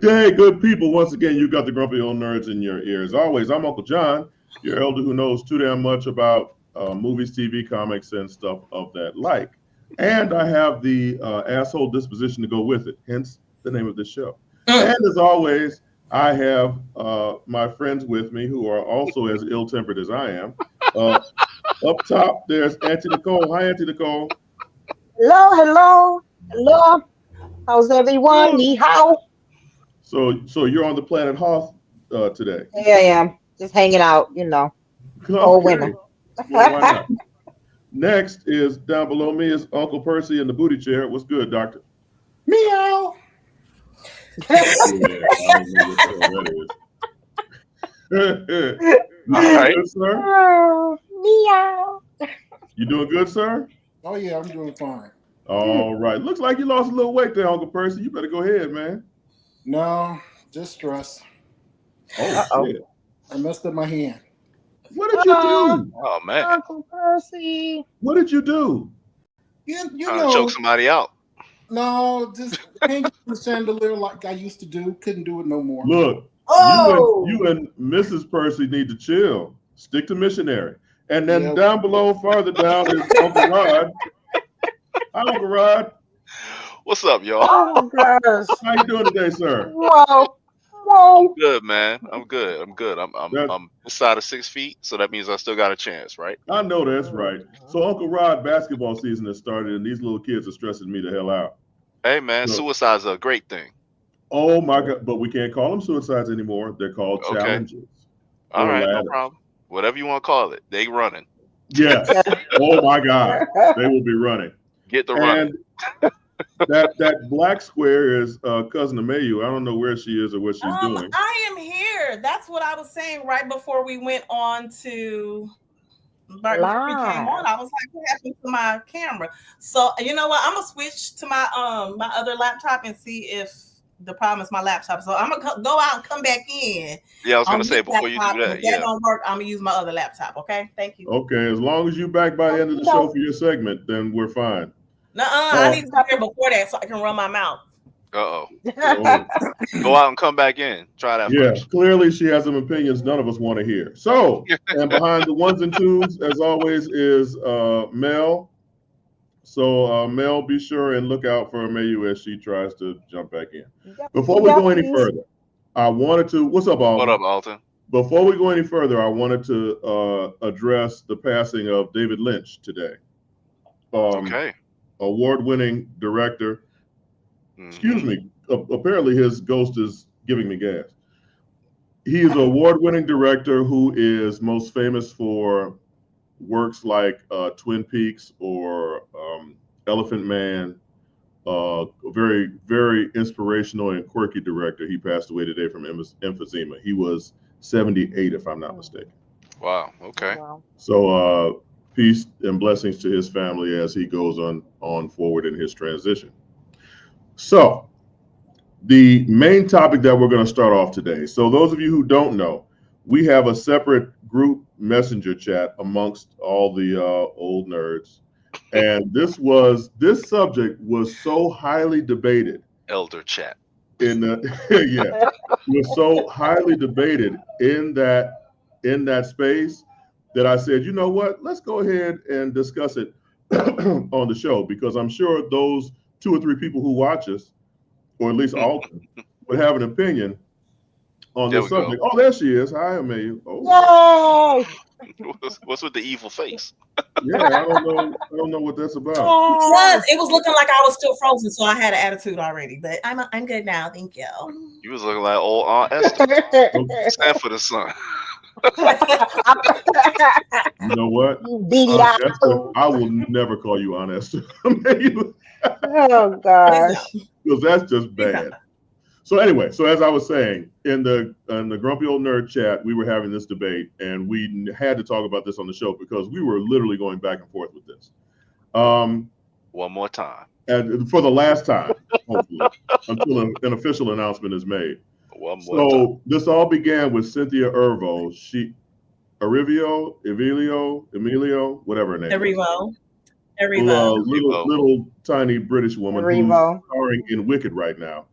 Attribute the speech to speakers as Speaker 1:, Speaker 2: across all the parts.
Speaker 1: day, good people. Once again, you got the grumpy old nerds in your ears. Always, I'm Uncle John, your elder who knows too damn much about movies, TV, comics, and stuff of that like. And I have the asshole disposition to go with it, hence the name of this show. And as always, I have my friends with me who are also as ill-tempered as I am. Up top, there's Auntie Nicole. Hi, Auntie Nicole.
Speaker 2: Hello. How's everyone? Ni hao.
Speaker 1: So you're on the planet Hoth today.
Speaker 2: Yeah, I am. Just hanging out, whole winter.
Speaker 1: Well, why not? Next is down below me is Uncle Percy in the booty chair. What's good, Doctor?
Speaker 3: Meow.
Speaker 1: Yeah, I don't know what that is.
Speaker 4: All right.
Speaker 1: Good, sir?
Speaker 2: Oh, meow.
Speaker 1: You doing good, sir?
Speaker 3: Oh yeah, I'm doing fine.
Speaker 1: All right. Looks like you lost a little weight there, Uncle Percy. You better go ahead, man.
Speaker 3: No, just stress.
Speaker 1: Oh, shit.
Speaker 3: I messed up my hand.
Speaker 1: What did you do?
Speaker 4: Oh man,
Speaker 2: Uncle Percy.
Speaker 1: What did you do?
Speaker 3: You
Speaker 4: trying to
Speaker 3: know,
Speaker 4: choke somebody out.
Speaker 3: no, just hanging the chandelier like I used to do. Couldn't do it no more.
Speaker 1: Look, you and Mrs. Percy need to chill. Stick to missionary. And then down below, farther down, is Uncle Rod. Hi, Uncle Rod.
Speaker 4: What's up, y'all?
Speaker 2: Oh my gosh.
Speaker 1: How you doing today, sir?
Speaker 2: Whoa.
Speaker 4: I'm good, man. I'm good. I'm inside of 6 feet, so that means I still got a chance, right?
Speaker 1: I know that's right. So Uncle Rod, basketball season has started, and these little kids are stressing me the hell out.
Speaker 4: Hey, man, suicide's a great thing.
Speaker 1: Oh my God! But we can't call them suicides anymore. They're called challenges.
Speaker 4: All right, no problem. Whatever you want to call it, they running.
Speaker 1: Yes. Oh my God! They will be running.
Speaker 4: Get the running.
Speaker 1: That black square is Cuzzin Amayou. I don't know where she is or what she's doing.
Speaker 5: I am here. That's what I was saying right before we went on to. Right before we came on, I was like, "What happened to my camera?" So you know what? I'm gonna switch to my my other laptop and see if the problem is my laptop. So I'm gonna go out and come back in.
Speaker 4: Yeah, I was gonna say before you do that.
Speaker 5: If that don't work, I'm gonna use my other laptop. Okay, thank you.
Speaker 1: Okay, as long as you back by the end of the show for your segment, then we're fine.
Speaker 5: I need to come here before that so I can run my mouth.
Speaker 4: Go out and come back in. Try that.
Speaker 1: Yeah,
Speaker 4: first.
Speaker 1: clearly she has some opinions none of us want to hear. So, and behind the ones and twos, as always, is Mel. So, Mel, be sure and look out for Amayou as she tries to jump back in. Before we go any further, I wanted to. What's up, Alton?
Speaker 4: What up, Alton?
Speaker 1: Before we go any further, I wanted to address the passing of David Lynch today. Award-winning director. Excuse me. Apparently, his ghost is giving me gas. He is an award-winning director who is most famous for works like Twin Peaks or Elephant Man. Very, very inspirational and quirky director. He passed away today from emphysema. He was 78, if I'm not mistaken.
Speaker 4: Wow. Okay.
Speaker 1: So peace and blessings to his family as he goes on forward in his transition. So the main topic that we're going to start off today. So those of you who don't know, we have a separate group messenger chat amongst all the old nerds. And this subject was so highly debated.
Speaker 4: Elder chat.
Speaker 1: It was so highly debated in that space that I said, you know what, let's go ahead and discuss it on the show, because I'm sure those 2 or 3 people who watch us, or at least all, would have an opinion on this subject. Oh, there she is. Hi, Amayou. Oh.
Speaker 4: What's with the evil face?
Speaker 1: Yeah, I don't know what that's about.
Speaker 5: It was looking like I was still frozen, so I had an attitude already. But I'm good now. Thank you.
Speaker 4: You was looking like old Aunt Esther. Stand for the sun.
Speaker 1: You know what? I will never call you Aunt Esther.
Speaker 2: Oh gosh,
Speaker 1: because that's just bad. So anyway, so as I was saying, in the Grumpy Old Nerd chat, we were having this debate, and we had to talk about this on the show because we were literally going back and forth with this.
Speaker 4: One more time.
Speaker 1: And for the last time, hopefully, until an official announcement is made.
Speaker 4: One more time.
Speaker 1: So this all began with Cynthia Erivo. Emilio, whatever her name is.
Speaker 5: Erivo.
Speaker 1: Little tiny British woman who's starring in Wicked right now.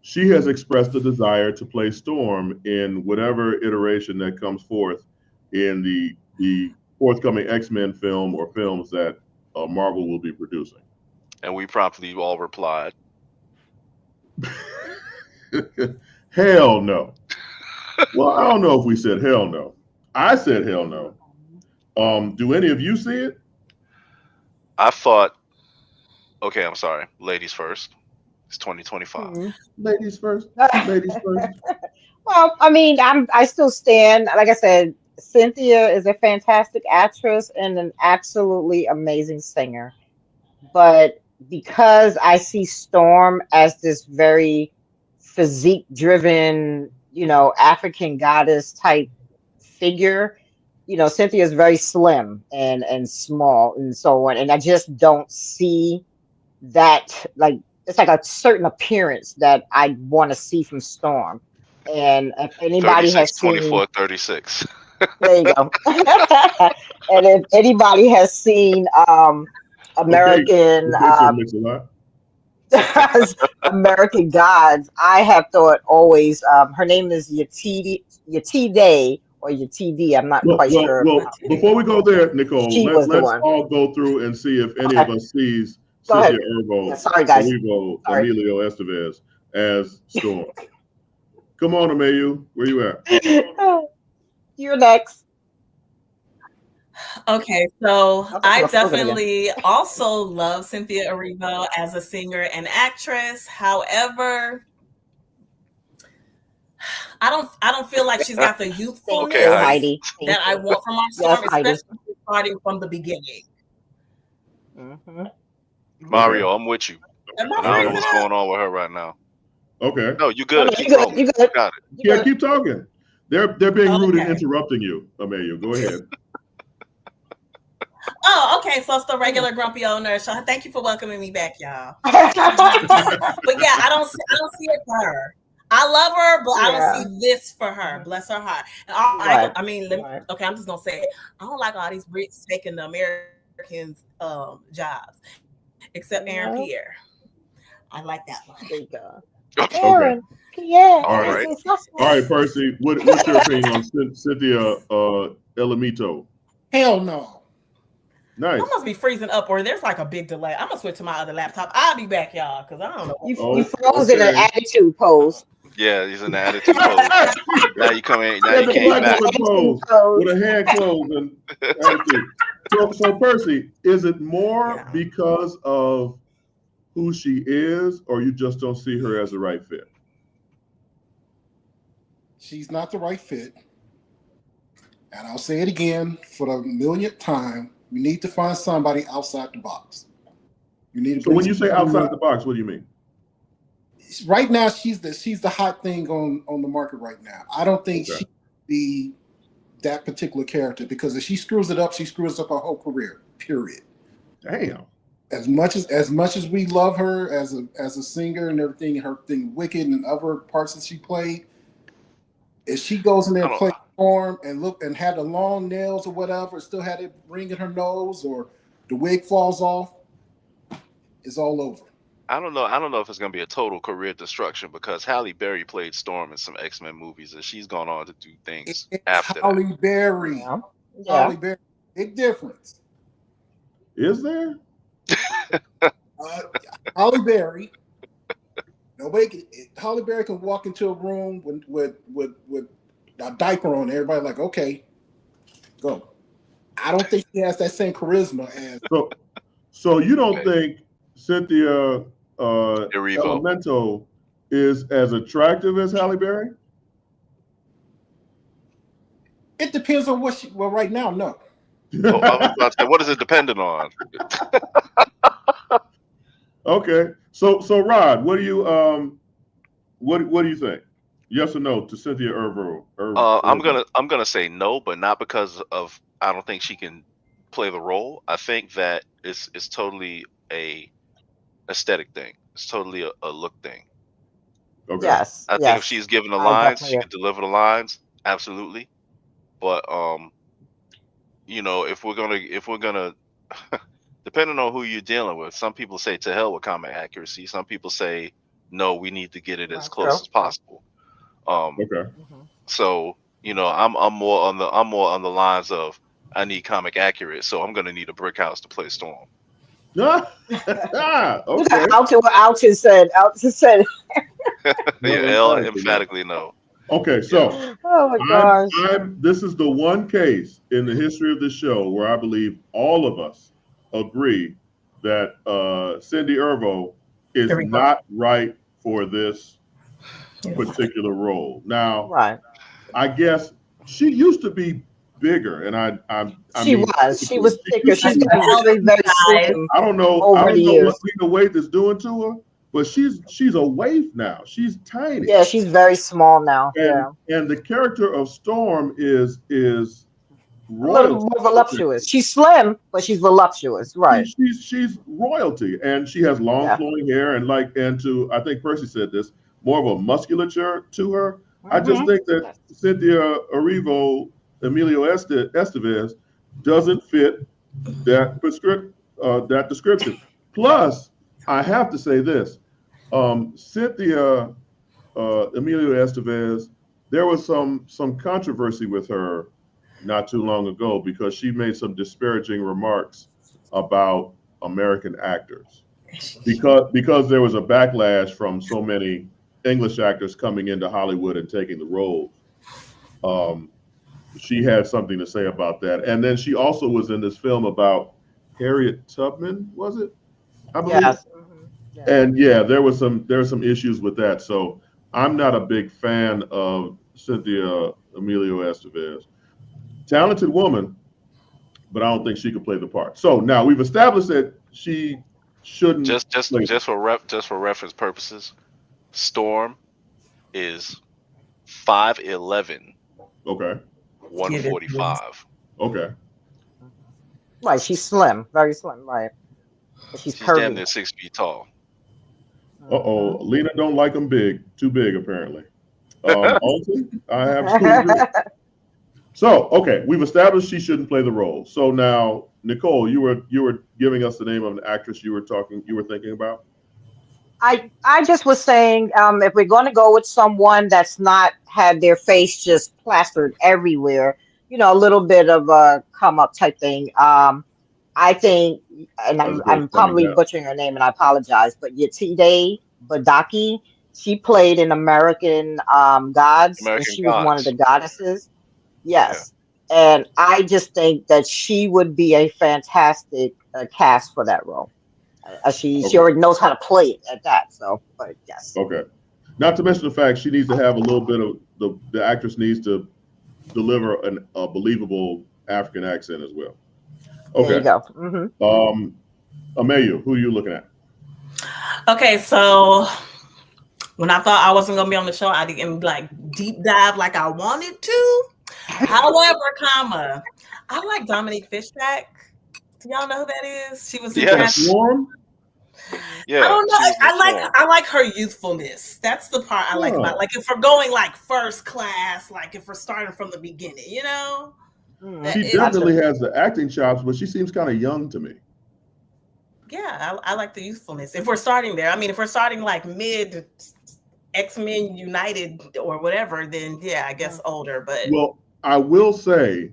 Speaker 1: she has expressed a desire to play Storm in whatever iteration that comes forth in the forthcoming X-Men film or films that Marvel will be producing.
Speaker 4: And we promptly all replied,
Speaker 1: Hell no. Well, I don't know if we said hell no. I said hell no. Do any of you see it?
Speaker 4: I thought, okay, I'm sorry. Ladies first. It's 2025.
Speaker 2: Hmm.
Speaker 1: Ladies first. Ladies first.
Speaker 2: Well, I mean, I still stand. Like I said, Cynthia is a fantastic actress and an absolutely amazing singer. But because I see Storm as this very physique driven, African goddess type figure, Cynthia is very slim and small and so on. And I just don't see that, like, it's like a certain appearance that I want to see from Storm. And if anybody
Speaker 4: 36,
Speaker 2: has seen,
Speaker 4: 24, 36.
Speaker 2: there you go. And if anybody has seen American
Speaker 1: Okay, so it makes a lot.
Speaker 2: American Gods, I have thought always her name is Yetide or Yetide. I'm not quite sure.
Speaker 1: Well, before we go there, Nicole,
Speaker 2: She was the
Speaker 1: let's
Speaker 2: one.
Speaker 1: all go through and see if any of us sees
Speaker 2: Go
Speaker 1: Cynthia
Speaker 2: ahead.
Speaker 1: Erivo,
Speaker 2: Yeah, sorry, guys.
Speaker 1: Erivo,
Speaker 2: Sorry.
Speaker 1: Emilio Estevez as Storm. Come on, Amayou, where you at?
Speaker 2: You're next.
Speaker 5: Okay, so
Speaker 2: Okay,
Speaker 5: I
Speaker 2: well, close it again.
Speaker 5: definitely also love Cynthia Erivo as a singer and actress. However, I don't feel like she's got the youthfulness
Speaker 4: Okay, Heidi.
Speaker 2: Heidi. Thank
Speaker 5: that I
Speaker 2: you.
Speaker 5: want from our
Speaker 2: Yes,
Speaker 5: Storm,
Speaker 2: Heidi.
Speaker 5: especially starting from the beginning.
Speaker 2: Mhm.
Speaker 4: Mario, I'm with you.
Speaker 5: Am
Speaker 4: And I don't know
Speaker 5: I freezing
Speaker 4: what's
Speaker 5: up?
Speaker 4: going on with her right now.
Speaker 1: Okay.
Speaker 4: No, you
Speaker 2: No,
Speaker 4: good.
Speaker 2: no,
Speaker 4: Keep
Speaker 2: you good.
Speaker 4: rolling.
Speaker 2: You good.
Speaker 4: Got it.
Speaker 2: You
Speaker 1: Yeah,
Speaker 2: good.
Speaker 1: keep talking. They're being rude and
Speaker 5: Okay.
Speaker 1: interrupting you, Amayou. Go ahead.
Speaker 5: Oh, okay. So it's the regular grumpy old nerd show. Thank you for welcoming me back, y'all. But yeah, I don't see it for her. I love her, but I
Speaker 2: Yeah.
Speaker 5: don't see this for her. Bless her heart. And
Speaker 2: Right.
Speaker 5: I mean,
Speaker 2: Right.
Speaker 5: okay, I'm just gonna say it. I don't like all these Brits taking the Americans' jobs, except Aaron
Speaker 2: Yeah.
Speaker 5: Pierre. I like that one.
Speaker 2: There you go.
Speaker 4: Okay.
Speaker 2: Aaron. Yeah.
Speaker 4: All right.
Speaker 1: All right, Percy, what's your opinion on Cynthia Elamito?
Speaker 3: Hell no.
Speaker 1: Nice.
Speaker 5: I must be freezing up, or there's like a big delay. I'm gonna switch to my other laptop. I'll be back, y'all, because I don't know.
Speaker 2: You froze in an attitude pose.
Speaker 4: Yeah, he's in the attitude pose. Now you come in. Now you
Speaker 1: the
Speaker 4: came
Speaker 1: black
Speaker 4: back.
Speaker 1: woman pose with a hand closed and attitude. So Percy, is it more
Speaker 5: Yeah.
Speaker 1: because of who she is, or you just don't see her as the right fit?
Speaker 3: She's not the right fit. And I'll say it again for the millionth time. We need to find somebody outside the box. You need to.
Speaker 1: So when you say outside the box, what do you mean?
Speaker 3: Right now, she's the hot thing on the market right now. I don't think she be that particular character, because if she screws it up, she screws up her whole career. Period.
Speaker 1: Damn.
Speaker 3: As much as we love her as a singer and everything, her thing Wicked and other parts that she played, if she goes in there and plays Storm and look and had the long nails or whatever, still had it ring in her nose, or the wig falls off, it's all over.
Speaker 4: I don't know if it's gonna be a total career destruction, because Halle Berry played Storm in some X-Men movies, and she's gone on to do things after
Speaker 3: Halle
Speaker 4: that.
Speaker 3: Berry.
Speaker 2: Yeah.
Speaker 3: Halle Berry. Big difference.
Speaker 1: Is there?
Speaker 3: Halle Berry. Halle Berry can walk into a room with a diaper on. Everybody like, okay, go. I don't think she has that same charisma as.
Speaker 1: So you don't think Cynthia Elemento is as attractive as Halle Berry?
Speaker 3: It depends on what she. Well, right now, no.
Speaker 4: Oh, I was about to say, what is it dependent on?
Speaker 1: Okay, so Rod, what do you think? Yes or no to Cynthia Erivo?
Speaker 4: I'm gonna say no, but not because of I don't think she can play the role. I think that it's totally a aesthetic thing. It's totally a look thing.
Speaker 1: Okay.
Speaker 2: Yes.
Speaker 4: I think if she's given the lines, she can deliver the lines, absolutely. But if we're gonna depending on who you're dealing with, some people say to hell with comic accuracy. Some people say no, we need to get it as
Speaker 2: Right,
Speaker 4: close
Speaker 2: true.
Speaker 4: as possible.
Speaker 1: Okay.
Speaker 4: So I'm more on the lines of I need comic accurate, so I'm gonna need a brick house to play Storm.
Speaker 1: Okay.
Speaker 2: Alton said.
Speaker 4: Yeah,
Speaker 1: No,
Speaker 4: L
Speaker 1: emphatically no.
Speaker 4: emphatically no.
Speaker 1: Okay, so
Speaker 2: Oh my gosh.
Speaker 1: this is the one case in the history of this show where I believe all of us agree that Cindy Ervo is
Speaker 5: There we go.
Speaker 1: not right for this particular role. Now,
Speaker 2: Right.
Speaker 1: I guess she used to be bigger, and I
Speaker 2: She
Speaker 1: mean,
Speaker 2: was thicker. She's
Speaker 1: used to
Speaker 2: gotten
Speaker 1: be-
Speaker 2: very, very slim
Speaker 1: I don't know
Speaker 2: over the
Speaker 1: what
Speaker 2: years.
Speaker 1: Lena Waithe is doing to her, but she's a waif now. She's tiny.
Speaker 2: Yeah, she's very small now. Yeah.
Speaker 1: And the character of Storm is
Speaker 2: A
Speaker 1: royalty.
Speaker 2: little more voluptuous. She's slim, but she's voluptuous. Right.
Speaker 1: She's royalty, and she has long
Speaker 2: Yeah.
Speaker 1: flowing hair, and to I think Percy said this, more of a musculature to her. I just think that Cynthia Erivo, Emilio Estevez doesn't fit that description. Plus, I have to say this: Cynthia Emilio Estevez, there was some controversy with her not too long ago because she made some disparaging remarks about American actors because there was a backlash from so many English actors coming into Hollywood and taking the roles. She had something to say about that, and then she also was in this film about Harriet Tubman, was it? I believe.
Speaker 2: Yes. Yeah.
Speaker 1: And yeah, there were some issues with that. So I'm not a big fan of Cynthia Emilio Estevez. Talented woman, but I don't think she could play the part. So now we've established that she shouldn't.
Speaker 4: Just for reference purposes, Storm is 5'11",
Speaker 1: Okay.
Speaker 4: 145.
Speaker 1: Okay.
Speaker 2: Right. She's slim, very slim. Right. But she's
Speaker 4: She's damn
Speaker 2: curvy.
Speaker 4: near 6 feet tall.
Speaker 1: Lena don't like them too big apparently. Auntie, I absolutely agree. So, okay, we've established she shouldn't play the role. So now, Nicole, you were giving us the name of an actress you were thinking about.
Speaker 2: I just was saying, if we're going to go with someone that's not had their face just plastered everywhere, a little bit of a come up type thing. I think, and I'm probably butchering her name, and I apologize, but Yetide Badaki, she played in American Gods, and she was one of the goddesses. Yes. Yeah. And I just think that she would be a fantastic cast for that role. She already knows how to play it at that. So, but yes.
Speaker 1: Okay. Not to mention the fact she needs to have a little bit of the actress needs to deliver a believable African accent as well. Okay.
Speaker 2: There you go. Mm-hmm.
Speaker 1: Amayou, who are you looking at?
Speaker 5: Okay, so when I thought I wasn't gonna be on the show, I didn't deep dive like I wanted to. However, I like Dominique Fishback. Do y'all know who that is? She was in
Speaker 1: Swarm.
Speaker 4: Yeah,
Speaker 5: I don't know. I like her youthfulness. That's the part I like about. Like if we're going first class, if we're starting from the beginning,
Speaker 1: She definitely has the acting chops, but she seems kind of young to me.
Speaker 5: Yeah, I like the youthfulness. If we're starting there, if we're starting mid X-Men United or whatever, then yeah, I guess older. But
Speaker 1: well, I will say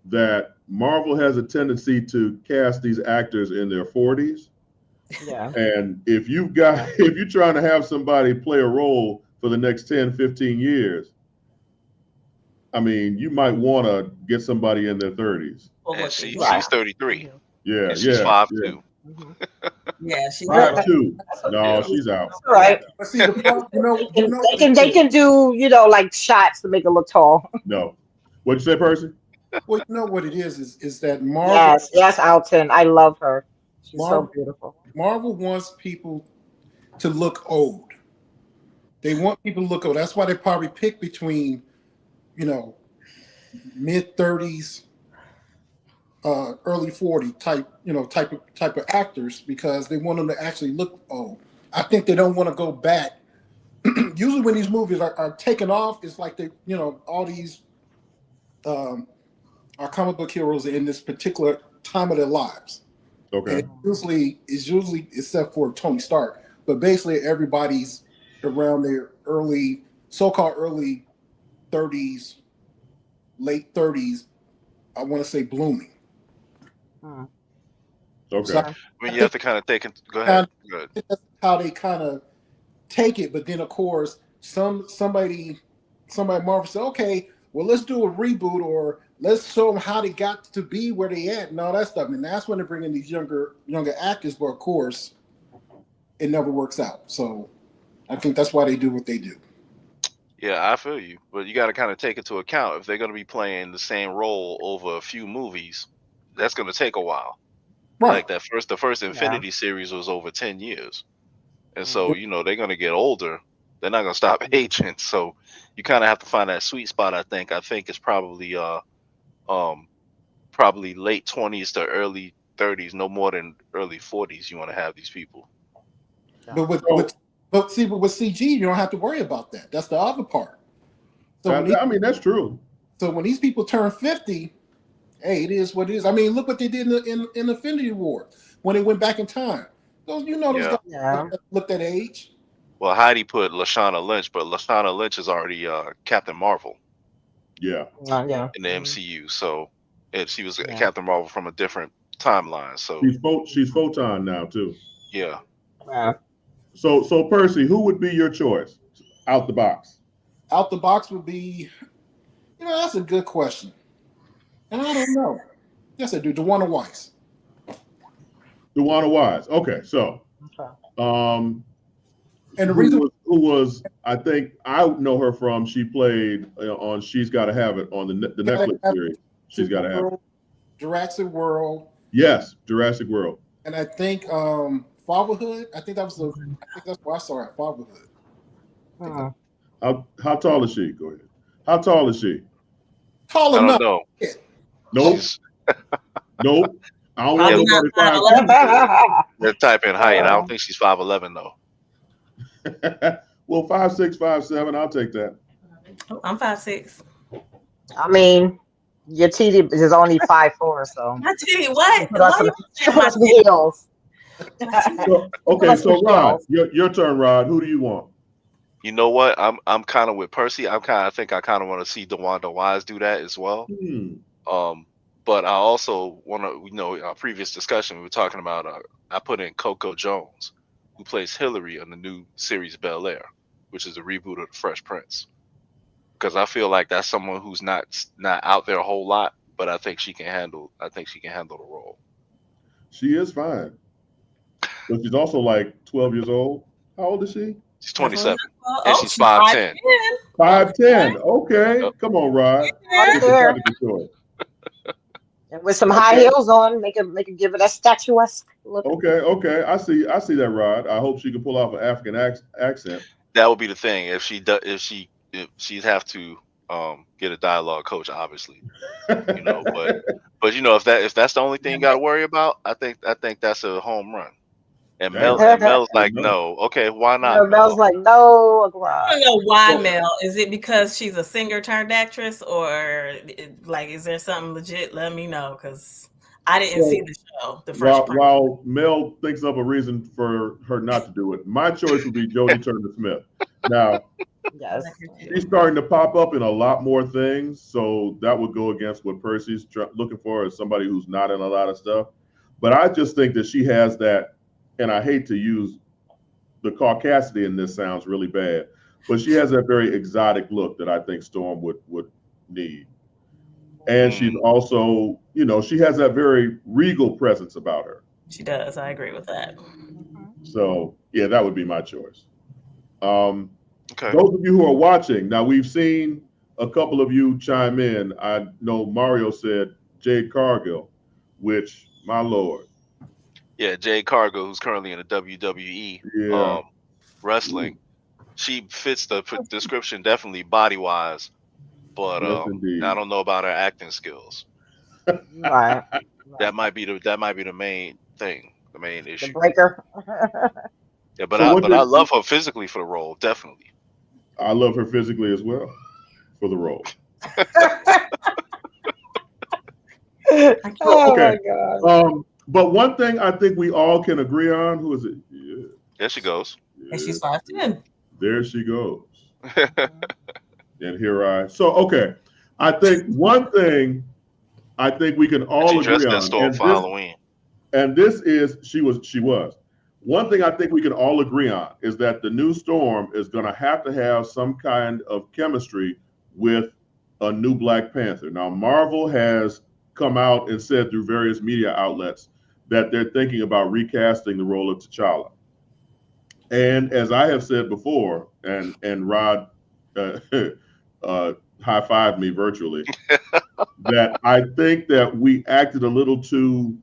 Speaker 1: that Marvel has a tendency to cast these actors in their 40s.
Speaker 2: Yeah.
Speaker 1: And if you're trying to have somebody play a role for the next 10, 15 years, you might want to get somebody in their 30s.
Speaker 4: And she's 33.
Speaker 1: Yeah,
Speaker 4: and she's 5'2".
Speaker 5: Yeah, she's
Speaker 1: 5'2". No, she's out.
Speaker 2: All right.
Speaker 3: See,
Speaker 2: they can do shots to make her look tall.
Speaker 1: No. What'd you say, Percy?
Speaker 3: Well, you know what it is that Marvel.
Speaker 2: Yes, Alton. I love her. She's so beautiful.
Speaker 3: Marvel wants people to look old. They want people to look old. That's why they probably pick between, mid 30s, early 40 type of actors, because they want them to actually look old. I think they don't want to go back. Usually when these movies are taken off, it's like they, all these our comic book heroes in this particular time of their lives.
Speaker 1: Okay.
Speaker 3: And it's usually except for Tony Stark, but basically everybody's around their so-called early 30s, late 30s. I want to say blooming.
Speaker 1: Okay.
Speaker 3: So
Speaker 4: I mean, you have to kind of think. Go ahead. Good.
Speaker 3: that's how they kind of take it. But then, of course, somebody Marvel said, okay, well, let's do a reboot, or let's show them how they got to be where they at and all that stuff. And that's when they bring in these younger actors. But of course, it never works out. So I think that's why they do what they do.
Speaker 4: Yeah, I feel you, but you got to kind of take into account if they're going to be playing the same role over a few movies, that's going to take a while.
Speaker 3: Right.
Speaker 4: Like the first Infinity series was over 10 years, and so they're going to get older. They're not going to stop aging, so you kind of have to find that sweet spot. I think it's probably probably late 20s to early 30s, no more than early 40s. You want to have these people.
Speaker 3: But with CG, you don't have to worry about that. That's the other part. So
Speaker 1: that's true.
Speaker 3: So when these people turn 50, hey, it is what it is. I mean, look what they did in Infinity War when they went back in time. Those guys looked at age.
Speaker 4: Well, Heidi put Lashana Lynch, but Lashana Lynch is already Captain Marvel.
Speaker 1: Yeah.
Speaker 4: In the MCU, so she was Captain Marvel from a different timeline. So
Speaker 1: she's Photon now too.
Speaker 4: Yeah.
Speaker 1: So Percy, who would be your choice out the box?
Speaker 3: Out the box would be, that's a good question. And I don't know. Yes, I do. DeWanna Wise.
Speaker 1: DeWanna Wise. Okay, so
Speaker 3: and the reason
Speaker 1: who was I think I know her from, she played on She's Gotta Have It on the Netflix series. She's Gotta Have It.
Speaker 3: Jurassic World.
Speaker 1: Yes, Jurassic World.
Speaker 3: And I think Fatherhood. I think that's where I saw her at Fatherhood.
Speaker 1: How tall is she? Go ahead. How tall is she?
Speaker 3: Tall
Speaker 4: enough. I don't know.
Speaker 1: Nope. Nope. I don't want nobody 5'10".
Speaker 4: They're typing height. I don't think she's 5'11" though.
Speaker 1: Well, 5'6", 5'7", I'll take that.
Speaker 5: I'm 5'6".
Speaker 2: I mean, your TD is only 5'4", so.
Speaker 5: My TD, what?
Speaker 2: She put some heels.
Speaker 1: So Rod, your turn, Rod. Who do you want?
Speaker 4: You know what? I'm kind of with Percy. I think I kind of want to see DeWanna Wise do that as well. But I also want to, our previous discussion we were talking about. I put in Coco Jones, who plays Hillary on the new series Bel Air, which is a reboot of The Fresh Prince. Because I feel like that's someone who's not out there a whole lot, but I think she can handle the role.
Speaker 1: She is fine, but she's also like 12 years old. How old is she?
Speaker 4: She's 27, and she's 5'10".
Speaker 1: 5'10". Okay, come on, Rod.
Speaker 2: And with some high heels on, make it give it a statuesque look.
Speaker 1: Okay. I see that, Rod. I hope she can pull off an African accent.
Speaker 4: That would be the thing. If she'd have to get a dialogue coach, obviously. But if that's the only thing you got to worry about, I think that's a home run. And Mel's like, no. Okay, why not?
Speaker 2: Mel's like, no.
Speaker 5: I don't know why Mel. Is it because she's a singer turned actress, or is there something legit? Let me know, because I didn't see the show. The first
Speaker 1: while Mel thinks of a reason for her not to do it, my choice would be Jodie Turner-Smith. Now,
Speaker 2: yes,
Speaker 1: she's starting to pop up in a lot more things, so that would go against what Percy's looking for, as somebody who's not in a lot of stuff. But I just think that she has that. And I hate to use the caucasity in this, sounds really bad, but she has that very exotic look that I think Storm would need. And she's also, she has that very regal presence about her.
Speaker 5: She does. I agree with that.
Speaker 1: So, yeah, that would be my choice.
Speaker 4: Okay.
Speaker 1: Those of you who are watching, now we've seen a couple of you chime in. I know Mario said Jade Cargill, which, my Lord.
Speaker 4: Yeah, Jade Cargill, who's currently in the WWE wrestling. She fits the description definitely body-wise, but I don't know about her acting skills.
Speaker 2: Right.
Speaker 4: That might be the main thing, the main issue.
Speaker 2: The breaker.
Speaker 4: Yeah, but I love her physically for the role, definitely.
Speaker 1: I love her physically as well for the role.
Speaker 2: Oh
Speaker 1: okay.
Speaker 2: My God.
Speaker 1: But one thing I think we all can agree on, who is it?
Speaker 4: There she goes.
Speaker 5: And she's 5'10".
Speaker 1: There she goes. And here so okay. I think one thing I think we can all
Speaker 4: She
Speaker 1: agree
Speaker 4: dressed that
Speaker 1: on,
Speaker 4: storm for Halloween.
Speaker 1: and this is she was. One thing I think we can all agree on is that the new Storm is going to have some kind of chemistry with a new Black Panther. Now, Marvel has come out and said through various media outlets that they're thinking about recasting the role of T'Challa. And as I have said before, and Rod high-fived me virtually, that I think that we acted a little too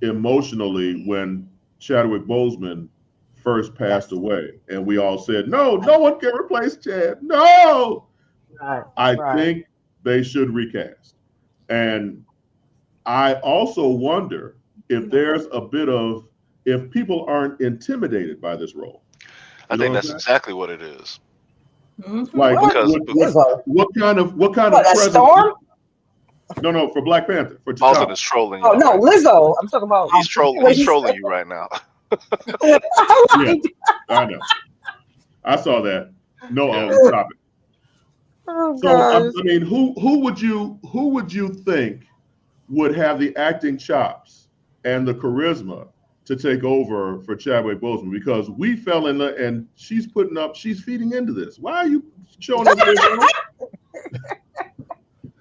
Speaker 1: emotionally when Chadwick Boseman first passed away, and we all said, no one can replace Chad. No.
Speaker 2: Right.
Speaker 1: I think they should recast. And I also wonder if there's a bit of, if people aren't intimidated by this role.
Speaker 4: I think that's exactly what it is.
Speaker 1: Like, what kind of presence?
Speaker 2: Storm?
Speaker 1: No, for Black Panther. For
Speaker 4: Austin is trolling you.
Speaker 2: Oh no, Lizzo. I'm talking about.
Speaker 4: He's trolling you right now.
Speaker 1: Yeah, I know. I saw that. No, stop it.
Speaker 2: Oh,
Speaker 1: so I mean, who would you think would have the acting chops and the charisma to take over for Chadwick Boseman? Because we fell in and she's feeding into this. Why are you showing us this?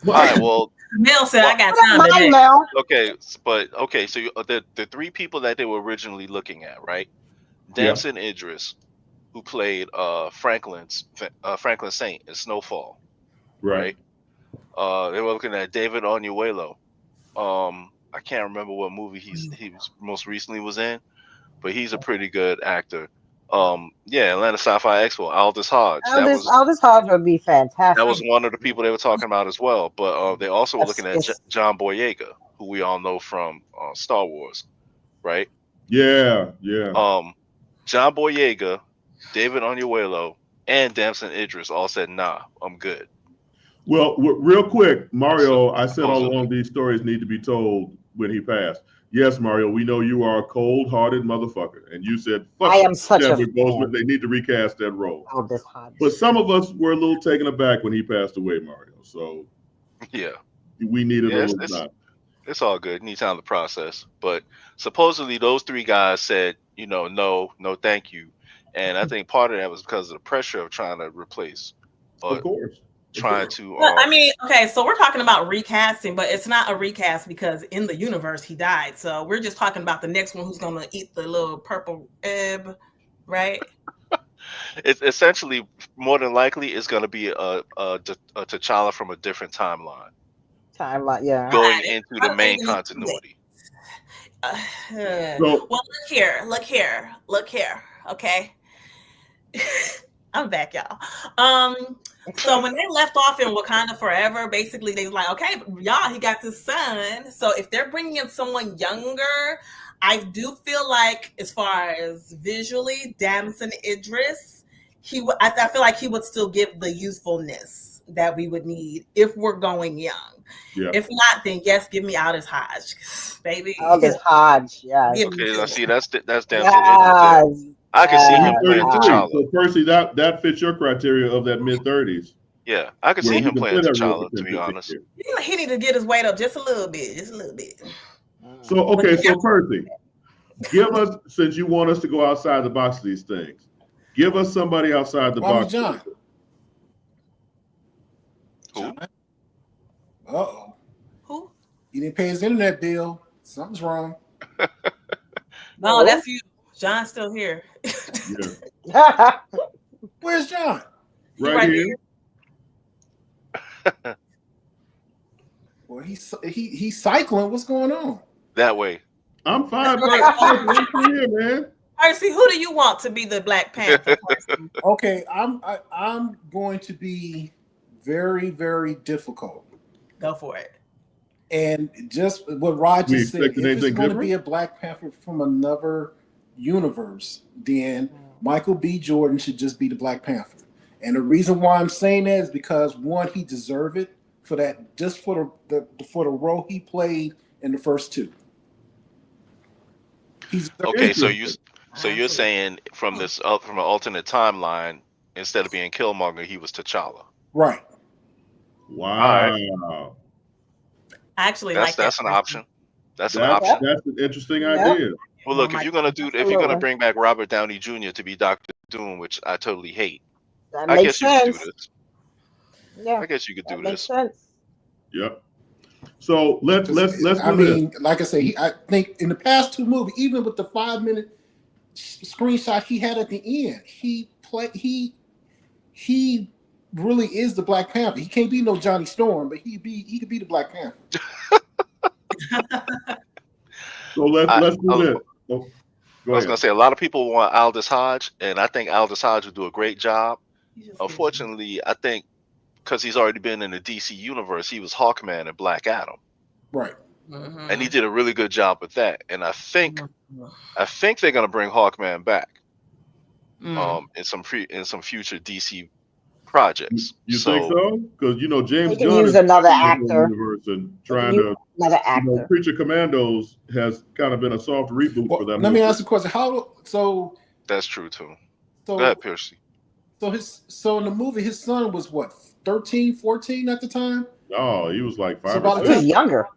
Speaker 4: All right, well,
Speaker 5: Mel said I got time today.
Speaker 4: Okay, so the three people that they were originally looking at, right? Damson Idris, who played Franklin Saint in Snowfall, right? They were looking at David Oyelowo. I can't remember what movie he most recently was in, but he's a pretty good actor. Atlanta Sci-Fi Expo, Aldous Hodge.
Speaker 2: Aldous Hodge would be fantastic.
Speaker 4: That was one of the people they were talking about as well. But they also were looking at John Boyega, who we all know from Star Wars, right?
Speaker 1: Yeah.
Speaker 4: John Boyega, David Oyelowo, and Damson Idris all said, "Nah, I'm good."
Speaker 1: Well, real quick, Mario, I said all along these stories need to be told when he passed. Yes, Mario, we know you are a cold-hearted motherfucker, and you said, "Fuck,
Speaker 2: I am such
Speaker 1: Chadwick Boseman. They need to recast that role."
Speaker 2: Aldous Hodge.
Speaker 1: But some of us were a little taken aback when he passed away, Mario. So
Speaker 4: yeah,
Speaker 1: we needed a little time.
Speaker 4: It's all good. Need time to process. But supposedly those three guys said, no, thank you. And I think part of that was because of the pressure of trying to replace.
Speaker 1: Of course.
Speaker 4: Trying to.
Speaker 5: Well, I mean, okay, so we're talking about recasting, but it's not a recast because in the universe he died. So we're just talking about the next one who's going to eat the little purple egg, right?
Speaker 4: It's essentially, more than likely, it's going to be a T'Challa from a different timeline.
Speaker 2: Yeah.
Speaker 4: Going into the main continuity.
Speaker 5: Well, look here. Okay. I'm back, y'all. So when they left off in Wakanda Forever, basically they was like, okay, y'all, he got this son. So if they're bringing in someone younger, I do feel like, as far as visually, Damson Idris, I feel like he would still give the youthfulness that we would need if we're going young. Yeah. If not, then yes, give me Aldous Hodge, baby.
Speaker 2: Aldous Hodge, yeah.
Speaker 4: Okay, now see, that's Damson Idris. I can see him playing T'Challa.
Speaker 1: So Percy, that fits your criteria of that mid-30s.
Speaker 4: Yeah, I can see him playing T'Challa, to be honest.
Speaker 5: He need to get his weight up just a little bit.
Speaker 1: So, okay, so Percy, give us, since you want us to go outside the box of these things, give us somebody outside the box.
Speaker 3: John.
Speaker 4: Who?
Speaker 3: Uh-oh.
Speaker 5: Who?
Speaker 3: He didn't pay his internet bill. Something's wrong.
Speaker 5: No, that's you. John's still here.
Speaker 1: Yeah.
Speaker 3: Where's John?
Speaker 1: Right here.
Speaker 3: Well, he's cycling. What's going on?
Speaker 4: That way.
Speaker 1: I'm fine, I'm here, man.
Speaker 5: Percy, who do you want to be the Black Panther?
Speaker 3: Okay, I'm going to be very, very difficult.
Speaker 5: Go for it.
Speaker 3: And just what Rod just said, if it's going to be a Black Panther from another universe, then Michael B. Jordan should just be the Black Panther. And the reason why I'm saying that is because, one, he deserved it for that, just for the role he played in the first two.
Speaker 4: Okay, so you're saying from an alternate timeline, instead of being Killmonger, he was T'Challa.
Speaker 3: Right.
Speaker 1: Wow.
Speaker 5: I actually like that.
Speaker 4: That's an option. That's an
Speaker 1: That's
Speaker 4: option.
Speaker 1: an interesting
Speaker 2: Yep.
Speaker 1: idea.
Speaker 4: Well, look, if you're gonna
Speaker 2: Absolutely.
Speaker 4: bring back Robert Downey Jr. to be Doctor Doom, which I totally hate,
Speaker 2: That
Speaker 4: I
Speaker 2: makes
Speaker 4: guess you could do
Speaker 2: sense.
Speaker 4: this.
Speaker 2: Yeah,
Speaker 4: I guess you could
Speaker 2: that
Speaker 4: do
Speaker 2: makes
Speaker 4: this.
Speaker 2: sense.
Speaker 1: Yep. So let's
Speaker 3: I
Speaker 1: do this.
Speaker 3: mean, like I say, I think in the past 2 movies, even with the 5-minute screenshot he had at the end, he really is the Black Panther. He can't be no Johnny Storm, but he could be the Black Panther.
Speaker 1: So let's do this. Oh,
Speaker 4: I was gonna say a lot of people want Aldous Hodge, and I think Aldous Hodge would do a great job. Unfortunately, I think because he's already been in the DC universe, he was Hawkman and Black Adam,
Speaker 3: Right.
Speaker 4: and he did a really good job with that. And I think they're gonna bring Hawkman back in some future DC projects.
Speaker 1: You think so? Because James
Speaker 2: They can
Speaker 1: Gunn
Speaker 2: use
Speaker 1: is
Speaker 2: another
Speaker 1: in the whole
Speaker 2: actor.
Speaker 1: universe and
Speaker 2: They can
Speaker 1: trying
Speaker 2: use
Speaker 1: to.
Speaker 2: another actor.
Speaker 1: Preacher Commandos has kind of been a soft reboot
Speaker 3: Well,
Speaker 1: for that
Speaker 3: let
Speaker 1: movie.
Speaker 3: me ask you a question.
Speaker 4: That's true too.
Speaker 3: So
Speaker 4: Go ahead, Percy.
Speaker 3: So in the movie, his son was what, 13, 14 at the time?
Speaker 1: Oh, he was like 5
Speaker 3: So
Speaker 1: or
Speaker 3: by the
Speaker 1: 6.
Speaker 2: He was younger.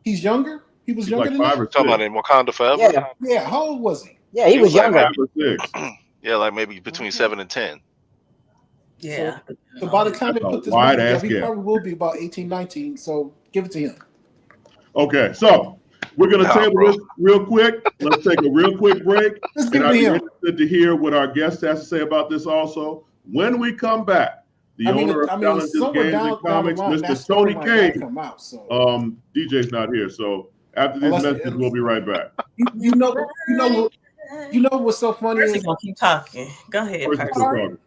Speaker 3: He's younger? He was
Speaker 1: He's
Speaker 3: younger
Speaker 1: like
Speaker 3: than
Speaker 1: 5
Speaker 3: that?
Speaker 1: or
Speaker 4: Talking
Speaker 1: 6.
Speaker 4: about in Wakanda Forever?
Speaker 2: Yeah,
Speaker 3: Yeah, how old was he?
Speaker 2: yeah, he was
Speaker 4: was like
Speaker 2: younger.
Speaker 1: 5 or 6.
Speaker 4: Yeah, like maybe between 7 and 10.
Speaker 5: Yeah.
Speaker 3: So by the time they
Speaker 1: That's a
Speaker 3: put this
Speaker 1: wide
Speaker 3: movie
Speaker 1: ass
Speaker 3: together, he
Speaker 1: gap.
Speaker 3: probably will be about 18, 19. So give it to him.
Speaker 1: Okay, so we're gonna
Speaker 4: Nah,
Speaker 1: table
Speaker 4: bro.
Speaker 1: this real quick. Let's take a real quick break.
Speaker 3: Let's give
Speaker 1: And
Speaker 3: it
Speaker 1: I'd
Speaker 3: to
Speaker 1: be
Speaker 3: him.
Speaker 1: interested to hear what our guest has to say about this also. When we come back, the owner of Challenges
Speaker 3: somewhere
Speaker 1: Games
Speaker 3: down
Speaker 1: and Comics,
Speaker 3: the line,
Speaker 1: Mr.
Speaker 3: that
Speaker 1: Tony
Speaker 3: storyline gotta
Speaker 1: Cade.
Speaker 3: come out. So
Speaker 1: DJ's not here, so after these
Speaker 3: Unless-
Speaker 1: messages, we'll be right back.
Speaker 3: you know what's so funny
Speaker 5: Percy
Speaker 3: is
Speaker 5: gonna keep talking. Go ahead,
Speaker 1: Percy's
Speaker 5: Percy.
Speaker 1: still talking.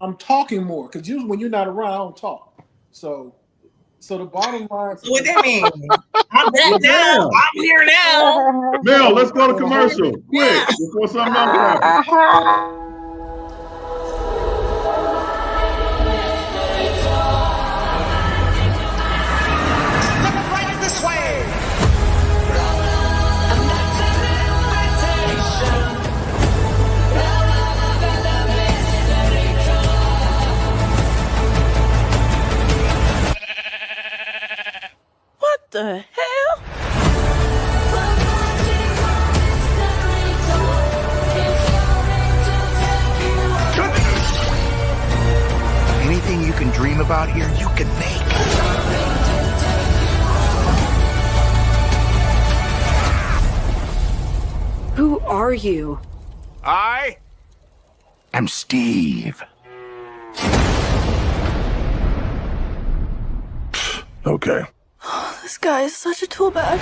Speaker 3: I'm talking more because usually when you're not around, I don't talk. So the bottom line.
Speaker 5: So what that mean? I'm back now. I'm here now.
Speaker 1: Mel, let's go to commercial quick before something else happens.
Speaker 6: What the hell?
Speaker 7: Anything you can dream about here, you can make.
Speaker 6: Who are you?
Speaker 7: I am Steve. Okay.
Speaker 6: This guy is such a tool bag.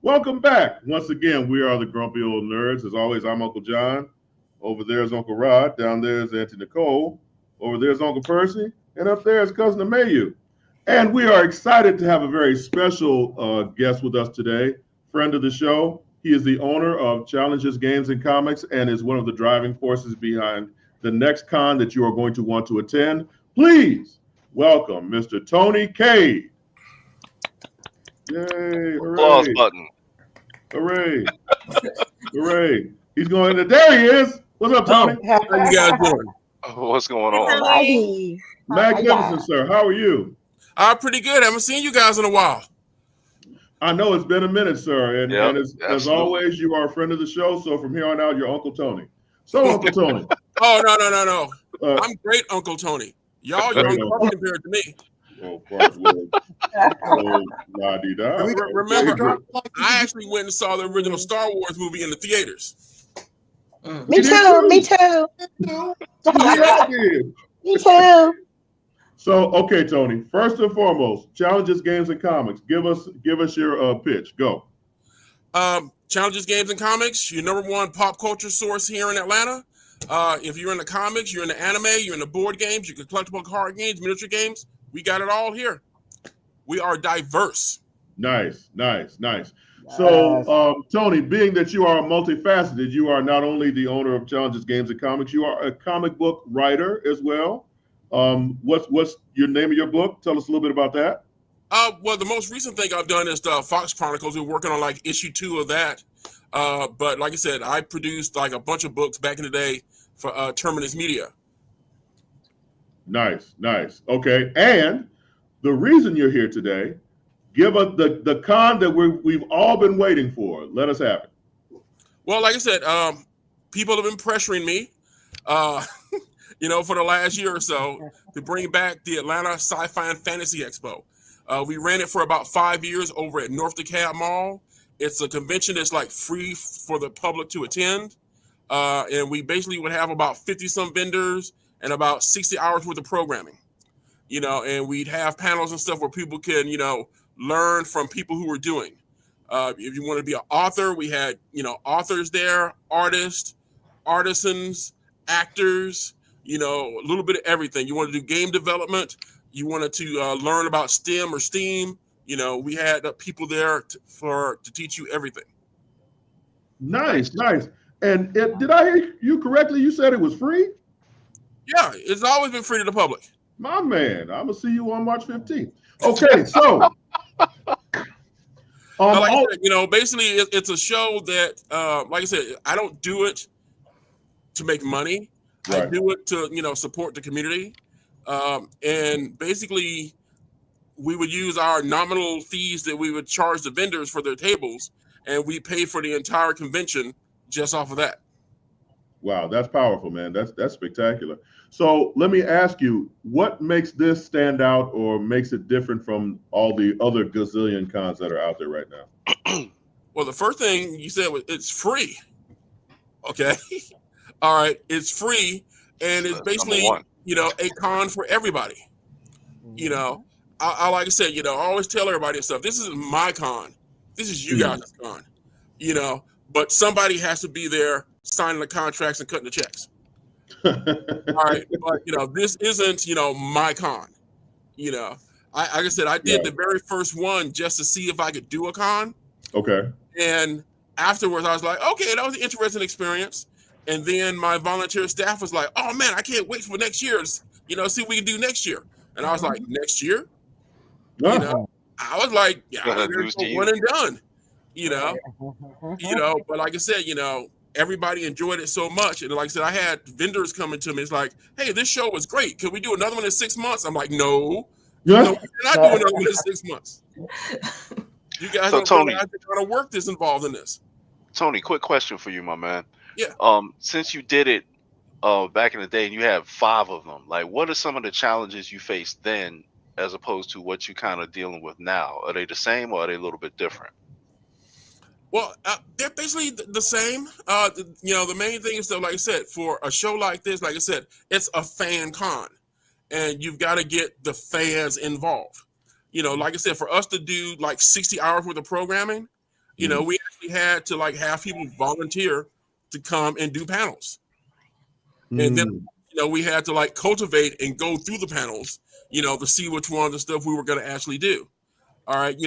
Speaker 1: Welcome back. Once again, we are the Grumpy Old Nerds. As always, I'm Uncle John. Over there is Uncle Rod. Down there is Auntie Nicole. Over there is Uncle Percy. And up there is Cuzzin Amayou. And we are excited to have a very special guest with us today, friend of the show. He is the owner of Challenges Games and Comics and is one of the driving forces behind the next con that you are going to want to attend. Please welcome Mr. Tony Cade. Yay, hooray.
Speaker 4: Applause button.
Speaker 1: Hooray. Hooray. He's going in. There he is. What's up, Tony?
Speaker 8: How you guys doing?
Speaker 4: What's going on?
Speaker 2: Alrighty.
Speaker 1: Magnificent, sir. How are you?
Speaker 8: Pretty good. Haven't seen you guys in a while.
Speaker 1: I know it's been a minute, sir. And,
Speaker 4: Yep,
Speaker 1: and as
Speaker 4: absolutely.
Speaker 1: always, you are a friend of the show. So from here on out, you're Uncle Tony. So, Uncle Tony.
Speaker 8: Oh, no. I'm great, Uncle Tony. Y'all young compared to me.
Speaker 1: Oh, la-di-da.
Speaker 8: Remember, I actually went and saw the original Star Wars movie in the theaters.
Speaker 2: Me too. Me too. Me too.
Speaker 1: So, okay, Tony. First and foremost, challenges, games, and comics. Give us your pitch. Go.
Speaker 8: Challenges, games, and comics. Your number one pop culture source here in Atlanta. If you're in the comics, you're in the anime, you're in the board games, you're in collectible card games, miniature games. We got it all here. We are diverse.
Speaker 1: Nice. So, Tony, being that you are multifaceted, you are not only the owner of Challenges, Games, and Comics, you are a comic book writer as well. What's your name of your book? Tell us a little bit about that.
Speaker 8: Well, the most recent thing I've done is the Fox Chronicles. We're working on like issue 2 of that. But like I said, I produced like a bunch of books back in the day for Terminus Media.
Speaker 1: Nice. Okay, and the reason you're here today, give us the con that we've all been waiting for. Let us have it.
Speaker 8: Well, like I said, people have been pressuring me, for the last year or so to bring back the Atlanta Sci-Fi and Fantasy Expo. We ran it for about 5 years over at North DeKalb Mall. It's a convention that's like free for the public to attend. And we basically would have about 50-some vendors and about 60 hours worth of programming, and we'd have panels and stuff where people can, learn from people who were doing. If you want to be an author, we had, authors there, artists, artisans, actors, a little bit of everything. You want to do game development, you wanted to learn about STEM or STEAM, we had people there to teach you everything.
Speaker 1: Nice. And did I hear you correctly? You said it was free?
Speaker 8: Yeah, it's always been free to the public.
Speaker 1: My man, I'm gonna see you on March 15th. Okay, so
Speaker 8: I said, basically it's a show that, like I said, I don't do it to make money. Right. I do it to, support the community. And basically we would use our nominal fees that we would charge the vendors for their tables, and we pay for the entire convention just off of that.
Speaker 1: Wow, that's powerful, man. That's spectacular. So let me ask you, what makes this stand out or makes it different from all the other gazillion cons that are out there right now?
Speaker 8: Well, the first thing you said was it's free. Okay. All right. It's free. And it's basically, a con for everybody. I like I said, I always tell everybody and stuff, this isn't my con. This is you guys' con, but somebody has to be there signing the contracts and cutting the checks. All right, but this isn't my con. Like I said, I did the very first one just to see if I could do a con.
Speaker 1: Okay.
Speaker 8: And afterwards, I was like, okay, that was an interesting experience. And then my volunteer staff was like, oh man, I can't wait for next year's. See what we can do next year. And I was like, next year? I was like, one and done. But like I said, everybody enjoyed it so much. And like I said, I had vendors coming to me. It's like, hey, this show was great. Can we do another one in 6 months? I'm like, no, we cannot do another one in 6 months. You guys don't realize the kind of work that's involved in this.
Speaker 4: Tony, quick question for you, my man.
Speaker 8: Yeah.
Speaker 4: Since you did it back in the day and you have 5 of them, like what are some of the challenges you faced then as opposed to what you kind of dealing with now? Are they the same or are they a little bit different?
Speaker 8: Well, they're basically the same. The main thing is that, like I said, for a show like this, like I said, it's a fan con, and you've got to get the fans involved. Like I said, for us to do like 60 hours worth of programming, we actually had to like have people volunteer to come and do panels. And then, we had to like cultivate and go through the panels, to see which one of the stuff we were going to actually do. All right.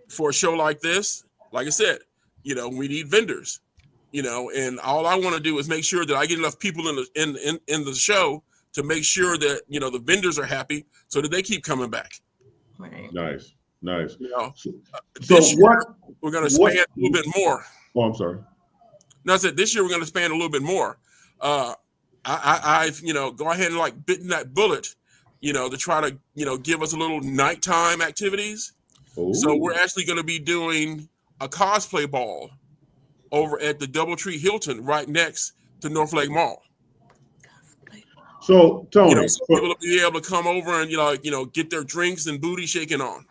Speaker 8: For a show like this, like I said, we need vendors, and all I want to do is make sure that I get enough people in the show to make sure that, the vendors are happy so that they keep coming back.
Speaker 5: Right.
Speaker 1: Nice.
Speaker 8: This year, we're going to expand a little bit more.
Speaker 1: Oh, I'm sorry.
Speaker 8: No, I said this year we're going to expand a little bit more. I've go ahead and like bitten that bullet, to try to give us a little nighttime activities.
Speaker 1: Ooh.
Speaker 8: So we're actually going to be doing a cosplay ball over at the DoubleTree Hilton right next to North Lake Mall.
Speaker 1: So Tony,
Speaker 8: so people will be able to come over and get their drinks and booty shaking on.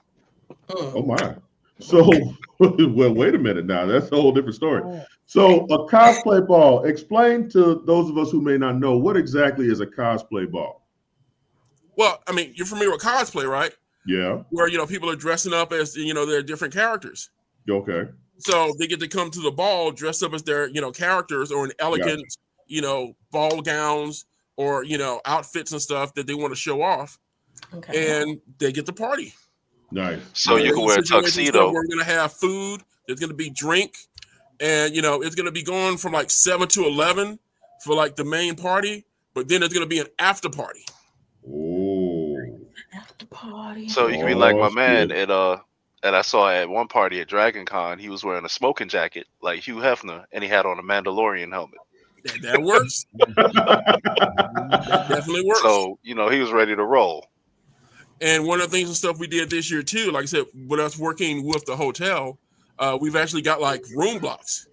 Speaker 1: Oh my! So well, wait a minute now. That's a whole different story. So a cosplay ball. Explain to those of us who may not know what exactly is a cosplay ball.
Speaker 8: Well, I mean, you're familiar with cosplay, right?
Speaker 1: Yeah.
Speaker 8: Where people are dressing up as their different characters.
Speaker 1: Okay.
Speaker 8: So they get to come to the ball dressed up as their characters or in elegant ball gowns or outfits and stuff that they want to show off. Okay. And they get to party.
Speaker 1: Nice.
Speaker 4: So you can wear a tuxedo.
Speaker 8: We're gonna have food. There's gonna be drink, and it's gonna be going from like 7 to 11 for like the main party. But then there's gonna be an after party.
Speaker 1: Oh.
Speaker 5: After party.
Speaker 4: So you can be like my man and I saw at one party at Dragon Con, he was wearing a smoking jacket like Hugh Hefner, and he had on a Mandalorian helmet.
Speaker 8: That works. That definitely works.
Speaker 4: So he was ready to roll.
Speaker 8: And one of the things and stuff we did this year too, like I said, with us working with the hotel, we've actually got like room blocks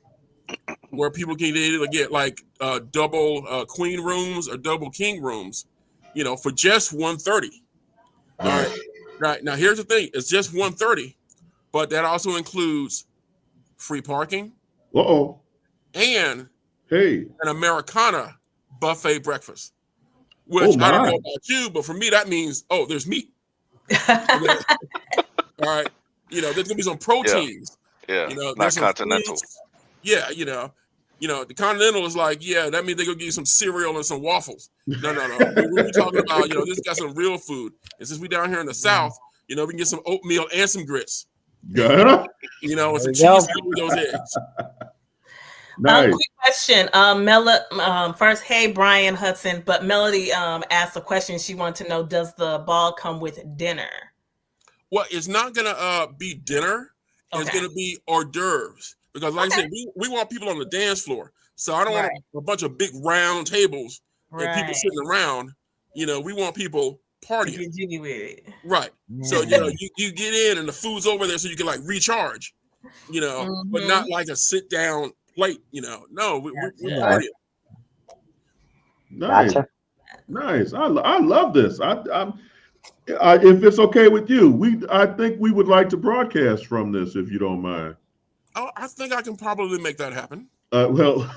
Speaker 8: where people can either get like double queen rooms or double king rooms, for just $130. All right. Right. Now here's the thing: it's just $130, but that also includes free parking. And an Americana buffet breakfast. Which I don't know about you, but for me that means there's meat. All right, there's gonna be some proteins.
Speaker 4: Yeah, not continental.
Speaker 8: Foods. Yeah, the continental is like, that means they're gonna give you some cereal and some waffles. No. We're talking about, this got some real food. And since we down here in the South, we can get some oatmeal and some grits.
Speaker 1: Yeah.
Speaker 8: And some cheese with those eggs.
Speaker 1: Nice.
Speaker 5: Quick question. First, hey, Brian Hudson, but Melody asked a question. She wanted to know, does the ball come with dinner?
Speaker 8: Well, it's not going to be dinner. Okay. It's going to be hors d'oeuvres. Because like I said, we want people on the dance floor. So I don't want a bunch of big round tables and people sitting around. We want people partying. Right. So, you get in and the food's over there so you can like recharge, but not like a sit down plate, No, we're partying.
Speaker 1: Nice. Gotcha. Nice. I love this. If it's okay with you, I think we would like to broadcast from this, if you don't mind.
Speaker 8: Oh, I think I can probably make that happen.
Speaker 1: Well,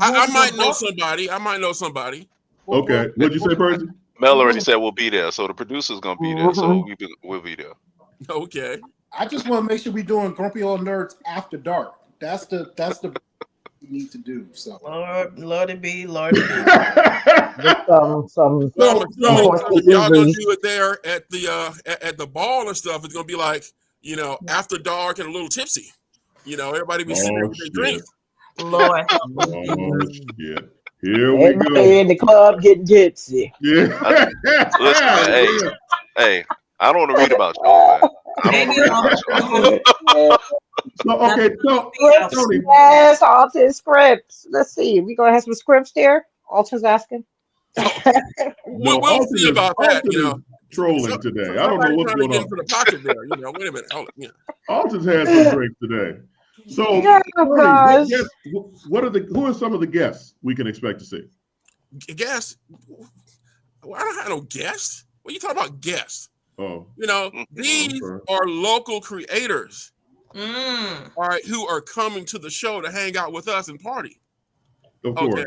Speaker 8: I might know somebody.
Speaker 1: Okay. What'd you say, Percy?
Speaker 4: Mel already said we'll be there, so the producer's gonna be there, so we'll be there.
Speaker 8: Okay.
Speaker 3: I just want to make sure we're doing Grumpy Old Nerds after dark. That's the we need to do. So
Speaker 5: Lord it be.
Speaker 8: Y'all gonna do it there at the ball and stuff. It's gonna be like after dark and a little tipsy. Everybody be sitting there with their drinks.
Speaker 5: Lord.
Speaker 1: Yeah. Here we go.
Speaker 2: In the club getting tipsy.
Speaker 1: Yeah.
Speaker 4: Listen, man, hey, I don't want to read about y'all, man.
Speaker 1: So Tony.
Speaker 2: Yes, Alton scripts. Let's see. We gonna have some scripts there. Alton's asking.
Speaker 8: We'll see about that.
Speaker 1: Trolling today. I don't know what's going on.
Speaker 8: Into the pocket there. Wait a minute.
Speaker 1: Alton's had some drinks today. So, who are some of the guests we can expect to see?
Speaker 8: Guests? Well, I don't have no guests. What are you talking about, guests?
Speaker 1: Oh,
Speaker 8: these are local creators, all right, who are coming to the show to hang out with us and party.
Speaker 1: Of course.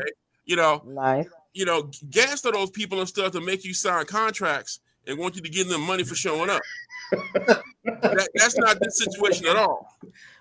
Speaker 8: Okay,
Speaker 2: nice.
Speaker 8: Guests are those people and stuff to make you sign contracts and want you to give them money for showing up. That's not the situation at all.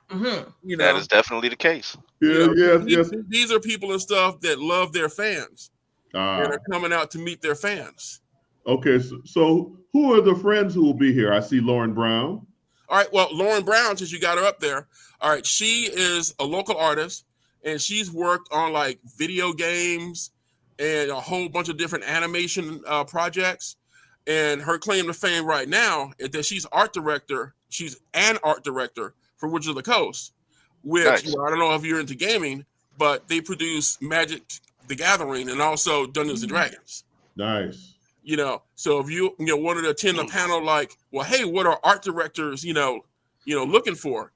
Speaker 5: Mm-hmm.
Speaker 4: That is definitely the case.
Speaker 1: Yes.
Speaker 8: These are people and stuff that love their fans and are coming out to meet their fans.
Speaker 1: Okay, so who are the friends who will be here? I see Lauren Brown.
Speaker 8: All right, well, Lauren Brown, since you got her up there, all right, she is a local artist, and she's worked on like video games and a whole bunch of different animation projects. And her claim to fame right now is that she's art director. She's an art director for Wizards of the Coast. which
Speaker 4: Nice.
Speaker 8: I don't know if you're into gaming, but they produce Magic the Gathering and also Dungeons and Dragons.
Speaker 1: Nice.
Speaker 8: So if you wanted to attend a panel like, well, hey, what are art directors, looking for?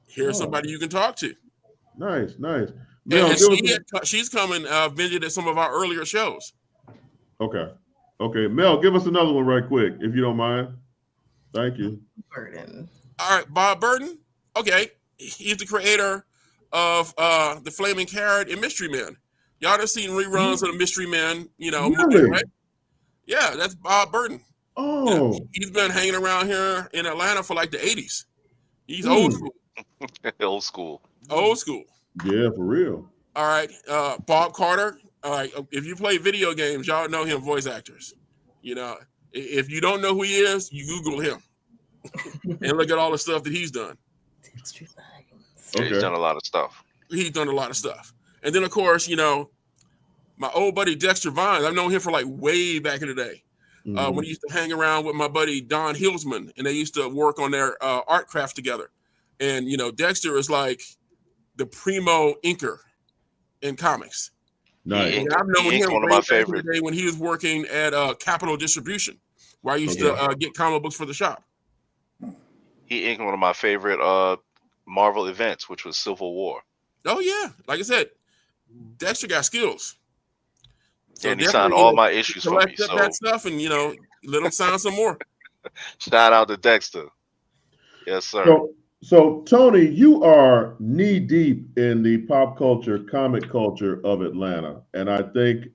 Speaker 8: Here's somebody you can talk to.
Speaker 1: Nice.
Speaker 8: And she's coming visited at some of our earlier shows.
Speaker 1: Okay. Mel, give us another one right quick, if you don't mind. Thank you.
Speaker 5: Burden.
Speaker 8: All right, Bob Burden. Okay. He's the creator of The Flaming Carrot and Mystery Men. Y'all have seen reruns of the Mystery Men, movie, right? Yeah, that's Bob Burden.
Speaker 1: Oh.
Speaker 8: He's been hanging around here in Atlanta for like the 80s. He's old school.
Speaker 4: Old school.
Speaker 8: Old school.
Speaker 1: Yeah, for real.
Speaker 8: All right. Bob Carter. All right. If you play video games, y'all know him, voice actors. If you don't know who he is, you Google him and look at all the stuff that he's done.
Speaker 4: Yeah, he's done a lot of stuff.
Speaker 8: And then, of course, my old buddy Dexter Vines, I've known him for like way back in the day. When he used to hang around with my buddy Don Hilsman, and they used to work on their art craft together. And, Dexter is like the primo inker in comics.
Speaker 1: Nice.
Speaker 8: And I've known him
Speaker 4: one of
Speaker 8: way
Speaker 4: my
Speaker 8: back in the
Speaker 4: favorite.
Speaker 8: day when he was working at Capital Distribution, where I used to get comic books for the shop.
Speaker 4: He inked one of my favorite Marvel events, which was Civil War.
Speaker 8: Oh, yeah. Like I said, Dexter got skills. So
Speaker 4: And he signed all my issues for me.
Speaker 8: Collect that stuff and, let him sign some more.
Speaker 4: Shout out to Dexter. Yes, sir.
Speaker 1: So Tony, you are knee deep in the pop culture, comic culture of Atlanta, and I think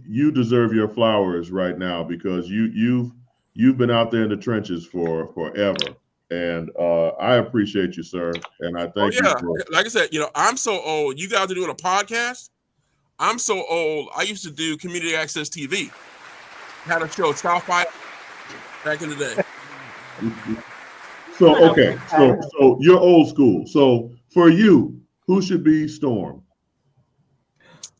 Speaker 1: you deserve your flowers right now because you've been out there in the trenches for forever, and I appreciate you, sir, and I thank you.
Speaker 8: Like I said, I'm so old. You guys are doing a podcast. I'm so old. I used to do community access TV. Had a show, South by back in the day.
Speaker 1: So okay, so you're old school. So for you, who should be Storm?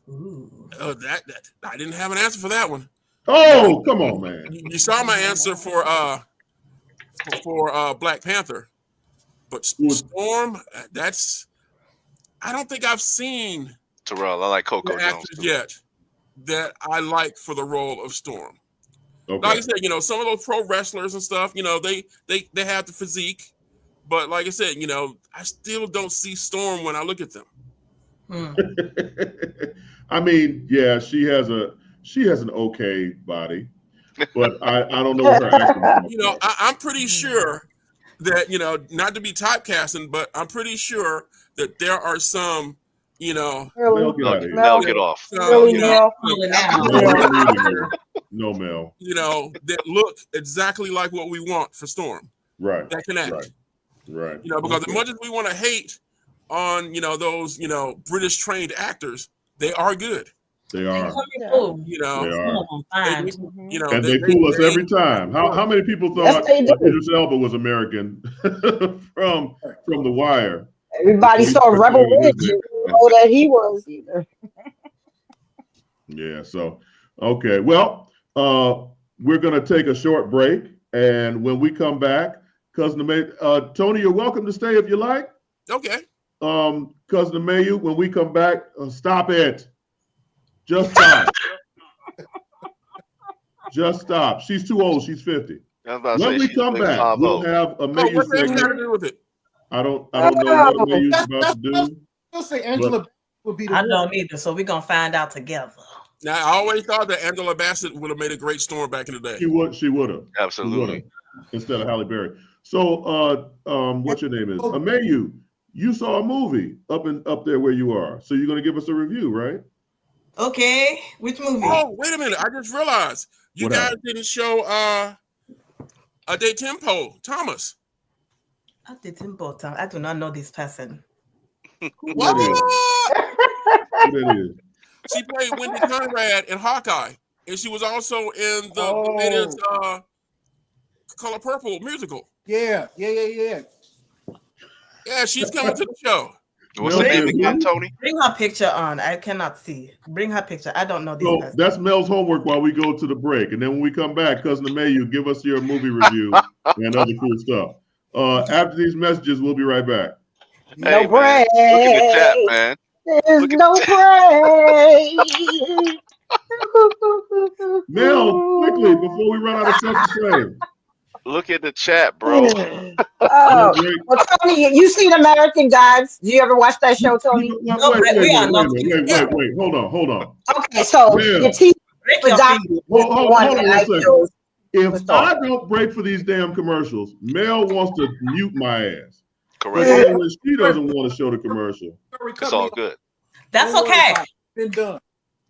Speaker 8: That I didn't have an answer for that one.
Speaker 1: Oh, come on, man!
Speaker 8: You saw my answer for Black Panther, but Storm. I don't think I've seen
Speaker 4: Terrell. I like Coco Jones
Speaker 8: actors yet that I like for the role of Storm.
Speaker 1: Okay.
Speaker 8: Like I said, some of those pro wrestlers and stuff, they have the physique, but like I said, I still don't see Storm when I look at them.
Speaker 1: I mean, yeah, she has an okay body, but I don't know her acting.
Speaker 8: I'm pretty sure that not to be typecasting, but I'm pretty sure that there are some.
Speaker 1: Mel,
Speaker 4: get off.
Speaker 1: No, Mel.
Speaker 8: That look exactly like what we want for Storm.
Speaker 1: Right.
Speaker 8: That can act.
Speaker 1: Right.
Speaker 8: Because as much as we want to hate on, those, British trained actors, they are good.
Speaker 1: They are.
Speaker 8: They are.
Speaker 1: And they fool us every time. How many people thought Idris Elba was American from The Wire?
Speaker 2: Everybody saw Rebel Ridge. You didn't know that he was either.
Speaker 1: Yeah. So, okay. Well, we're going to take a short break. And when we come back, Cuzzin Amayou, Tony, you're welcome to stay if you like.
Speaker 8: Okay.
Speaker 1: Cuzzin Amayou, when we come back, stop it. Just stop. Just stop. She's too old. She's 50. When we come back, we'll have Amayou
Speaker 8: what's that
Speaker 1: segment.
Speaker 8: got to do with it?
Speaker 1: I don't know what Amayou's about to do.
Speaker 3: I'll say Angela would be the
Speaker 5: I don't either, so we're gonna find out together.
Speaker 8: Now, I always thought that Angela Bassett would have made a great Storm back in the day.
Speaker 1: She would have.
Speaker 4: Absolutely.
Speaker 1: Instead of Halle Berry. So, what's your name is? Amayou, you saw a movie up there where you are. So you're going to give us a review, right?
Speaker 5: Okay. Which movie?
Speaker 8: Oh, wait a minute. I just realized you guys didn't show a De Tempo Thomas.
Speaker 5: I didn't bottom. I do not know this person.
Speaker 8: What?
Speaker 1: Who that is?
Speaker 8: She played Wendy Conrad in Hawkeye, and she was also in the latest Color Purple musical.
Speaker 3: Yeah.
Speaker 8: Yeah, she's coming to the show.
Speaker 4: What's the name again, Tony?
Speaker 5: Bring her picture on. I cannot see. Bring her picture. I don't know this person.
Speaker 1: That's Mel's homework while we go to the break. And then when we come back, Cuzzin Amayou, give us your movie review and other cool stuff. After these messages, we'll be right back.
Speaker 2: No
Speaker 4: Hey,
Speaker 2: break.
Speaker 4: man, look at the chat, man.
Speaker 2: There's
Speaker 4: Look at
Speaker 2: no break.
Speaker 1: Mel, quickly before we run out of stuff to say.
Speaker 4: Look at the chat, bro.
Speaker 2: Oh, well, Tony, you seen American Gods? Do you ever watch that show, Tony?
Speaker 1: Wait, hold on.
Speaker 2: Okay, so
Speaker 1: Mel,
Speaker 2: your teeth for Dr.
Speaker 1: hold on a second. If
Speaker 2: What's
Speaker 1: I
Speaker 2: up?
Speaker 1: don't break for these damn commercials, Mel wants to mute my ass.
Speaker 4: Correct.
Speaker 1: When she doesn't want to show the commercial.
Speaker 4: It's all good.
Speaker 5: That's okay.
Speaker 3: Been done.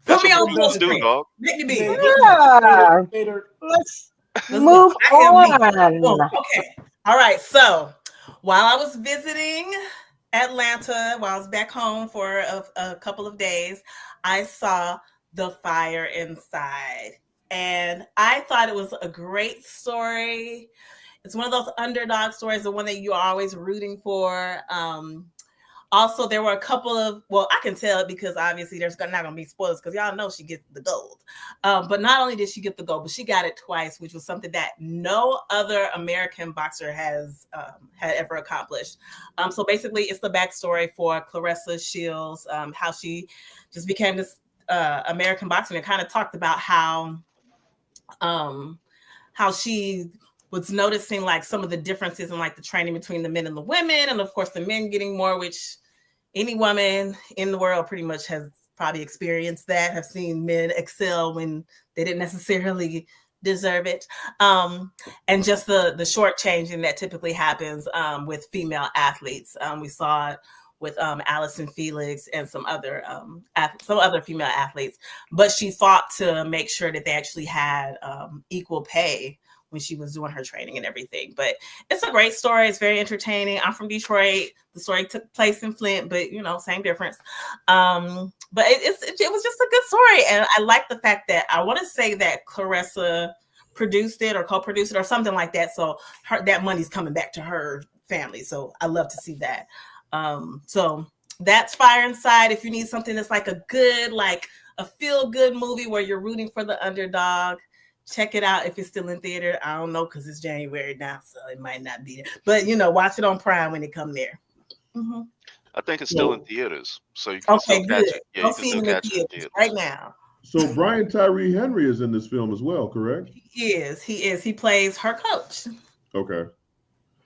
Speaker 5: Put
Speaker 4: That's
Speaker 5: me
Speaker 4: what
Speaker 5: on
Speaker 4: we're
Speaker 5: full
Speaker 4: gonna do,
Speaker 5: screen.
Speaker 4: dog.
Speaker 5: Make me be.
Speaker 2: Yeah. Let's move on.
Speaker 5: Okay. All right. So while I was visiting Atlanta, while I was back home for a couple of days, I saw The Fire Inside. And I thought it was a great story. It's one of those underdog stories, the one that you're always rooting for. Also, there were a couple of, well, I can tell because obviously there's not going to be spoilers because y'all know she gets the gold. But not only did she get the gold, but she got it twice, which was something that no other American boxer has had ever accomplished. So basically, it's the backstory for Claressa Shields, how she just became this American boxer, and kind of talked about how she was noticing like some of the differences in like the training between the men and the women, and of course the men getting more, which any woman in the world pretty much has probably experienced that, have seen men excel when they didn't necessarily deserve it. And just the short changing that typically happens with female athletes. We saw it with Allison Felix and some other female athletes, but she fought to make sure that they actually had equal pay when she was doing her training and everything. But it's a great story. It's very entertaining. I'm from Detroit. The story took place in Flint, but same difference. But it was just a good story. And I like the fact that I want to say that Claressa produced it or co-produced it or something like that. So that money's coming back to her family. So I love to see that. So that's Fire Inside. If you need something that's like a good, like a feel-good movie where you're rooting for the underdog, check it out if it's still in theater. I don't know because it's January now, so it might not be there. But watch it on Prime when it come there. Mm-hmm.
Speaker 4: I think it's still in theaters, so you can still catch it. Yeah, you can still catch it in theaters
Speaker 5: right now.
Speaker 1: So Brian Tyree Henry is in this film as well, correct?
Speaker 5: He is. He plays her coach.
Speaker 1: Okay.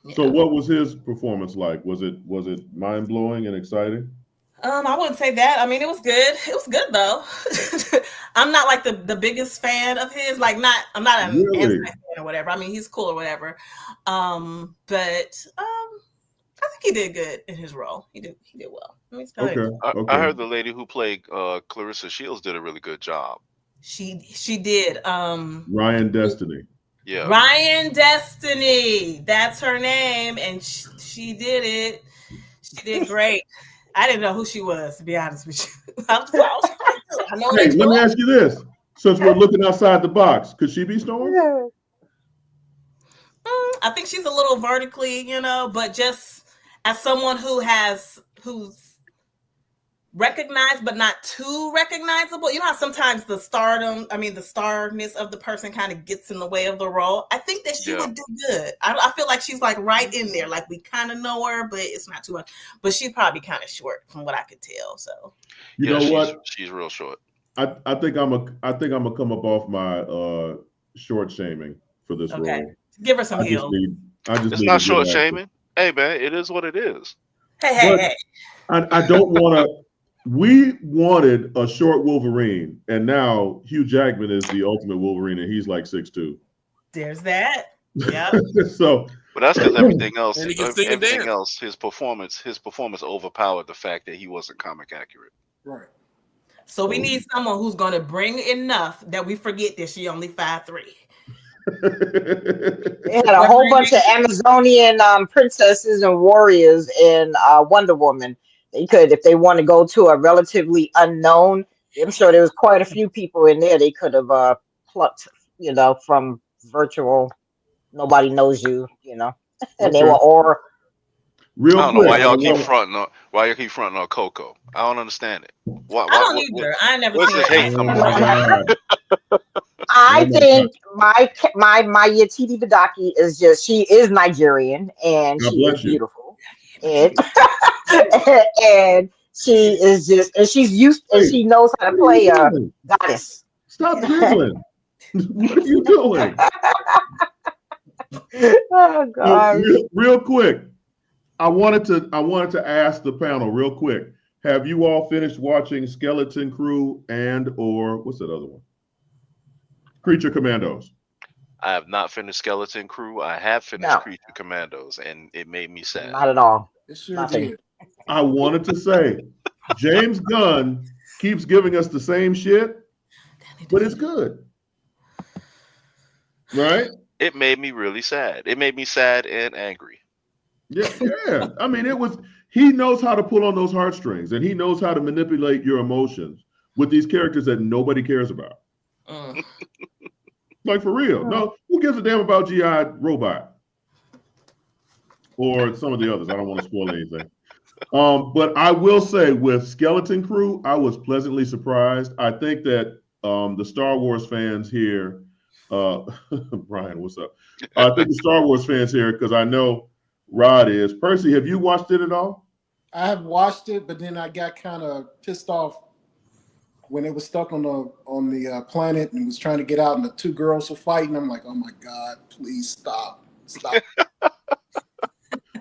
Speaker 1: Yeah. So what was his performance like? Was it mind blowing and exciting?
Speaker 5: I wouldn't say that. I mean, it was good. It was good though. I'm not like the biggest fan of his. Like, I'm not an anti-fan or whatever. I mean, he's cool or whatever. But I think he did good in his role. He did well. I mean,
Speaker 1: okay.
Speaker 4: I heard the lady who played Claressa Shields did a really good job.
Speaker 5: She did.
Speaker 1: Ryan Destiny.
Speaker 4: Yeah.
Speaker 5: Ryan Destiny. That's her name, and she did it. She did great. I didn't know who she was, to be honest with you.
Speaker 1: Hey, let me ask you this. Since we're looking outside the box, could she be Storm?
Speaker 5: I think she's a little vertically, but just as someone who's recognized, but not too recognizable. You know how sometimes the starness of the person kind of gets in the way of the role. I think that she would do good. I feel like she's like right in there. Like we kind of know her, but it's not too much. But she's probably kind of short from what I could tell. So
Speaker 1: you know what?
Speaker 4: She's real short.
Speaker 1: I think I'm gonna come up off my short shaming for this role.
Speaker 5: Give her some heels.
Speaker 4: It's not short shaming. Hey man, it is what it is.
Speaker 5: Hey.
Speaker 1: I don't want to. We wanted a short Wolverine, and now Hugh Jackman is the ultimate Wolverine, and he's like 6'2".
Speaker 5: There's that. Yeah.
Speaker 1: So,
Speaker 4: but that's because everything else, his performance overpowered the fact that he wasn't comic accurate.
Speaker 3: Right.
Speaker 5: So we need someone who's going to bring enough that we forget that she only 5'3".
Speaker 2: They had a whole bunch of Amazonian princesses and warriors in Wonder Woman. They could, if they want to go to a relatively unknown, I'm sure there was quite a few people in there they could have plucked, from virtual, nobody knows you, and they were all
Speaker 1: real.
Speaker 4: I don't know why y'all keep fronting on Coco. I don't understand it.
Speaker 5: I don't either. I never
Speaker 4: seen
Speaker 5: it.
Speaker 2: I think my Yetiti Badaki is just, she is Nigerian and
Speaker 1: God
Speaker 2: she is
Speaker 1: bless you.
Speaker 2: beautiful. And and she is just, and she's used, and
Speaker 1: Hey,
Speaker 2: she knows how to
Speaker 1: what are
Speaker 2: play
Speaker 1: you
Speaker 2: a
Speaker 1: doing?
Speaker 2: goddess.
Speaker 1: Stop giggling. What are you doing?
Speaker 2: Oh
Speaker 1: So
Speaker 2: gosh.
Speaker 1: real quick, I wanted to ask the panel real quick. Have you all finished watching Skeleton Crew and or what's that other one? Creature Commandos.
Speaker 4: I have not finished Skeleton Crew. I have finished
Speaker 2: No,
Speaker 4: Creature Commandos, and it made me sad.
Speaker 2: not at all.
Speaker 3: It sure
Speaker 2: Nothing.
Speaker 3: did.
Speaker 1: I wanted to say, James Gunn keeps giving us the same shit, but it's good, right?
Speaker 4: It made me really sad. It made me sad and angry.
Speaker 1: Yeah. I mean, he knows how to pull on those heartstrings, and he knows how to manipulate your emotions with these characters that nobody cares about. Like, for real. No, who gives a damn about G.I. Robot? Or some of the others. I don't want to spoil anything. But I will say with Skeleton Crew, I was pleasantly surprised. I think that the Star Wars fans here, Brian, what's up? I think the Star Wars fans here, because I know Rod is. Percy, have you watched it at all?
Speaker 3: I have watched it, but then I got kind of pissed off when it was stuck on the planet and was trying to get out, and the two girls were fighting. I'm like, oh my God, please stop.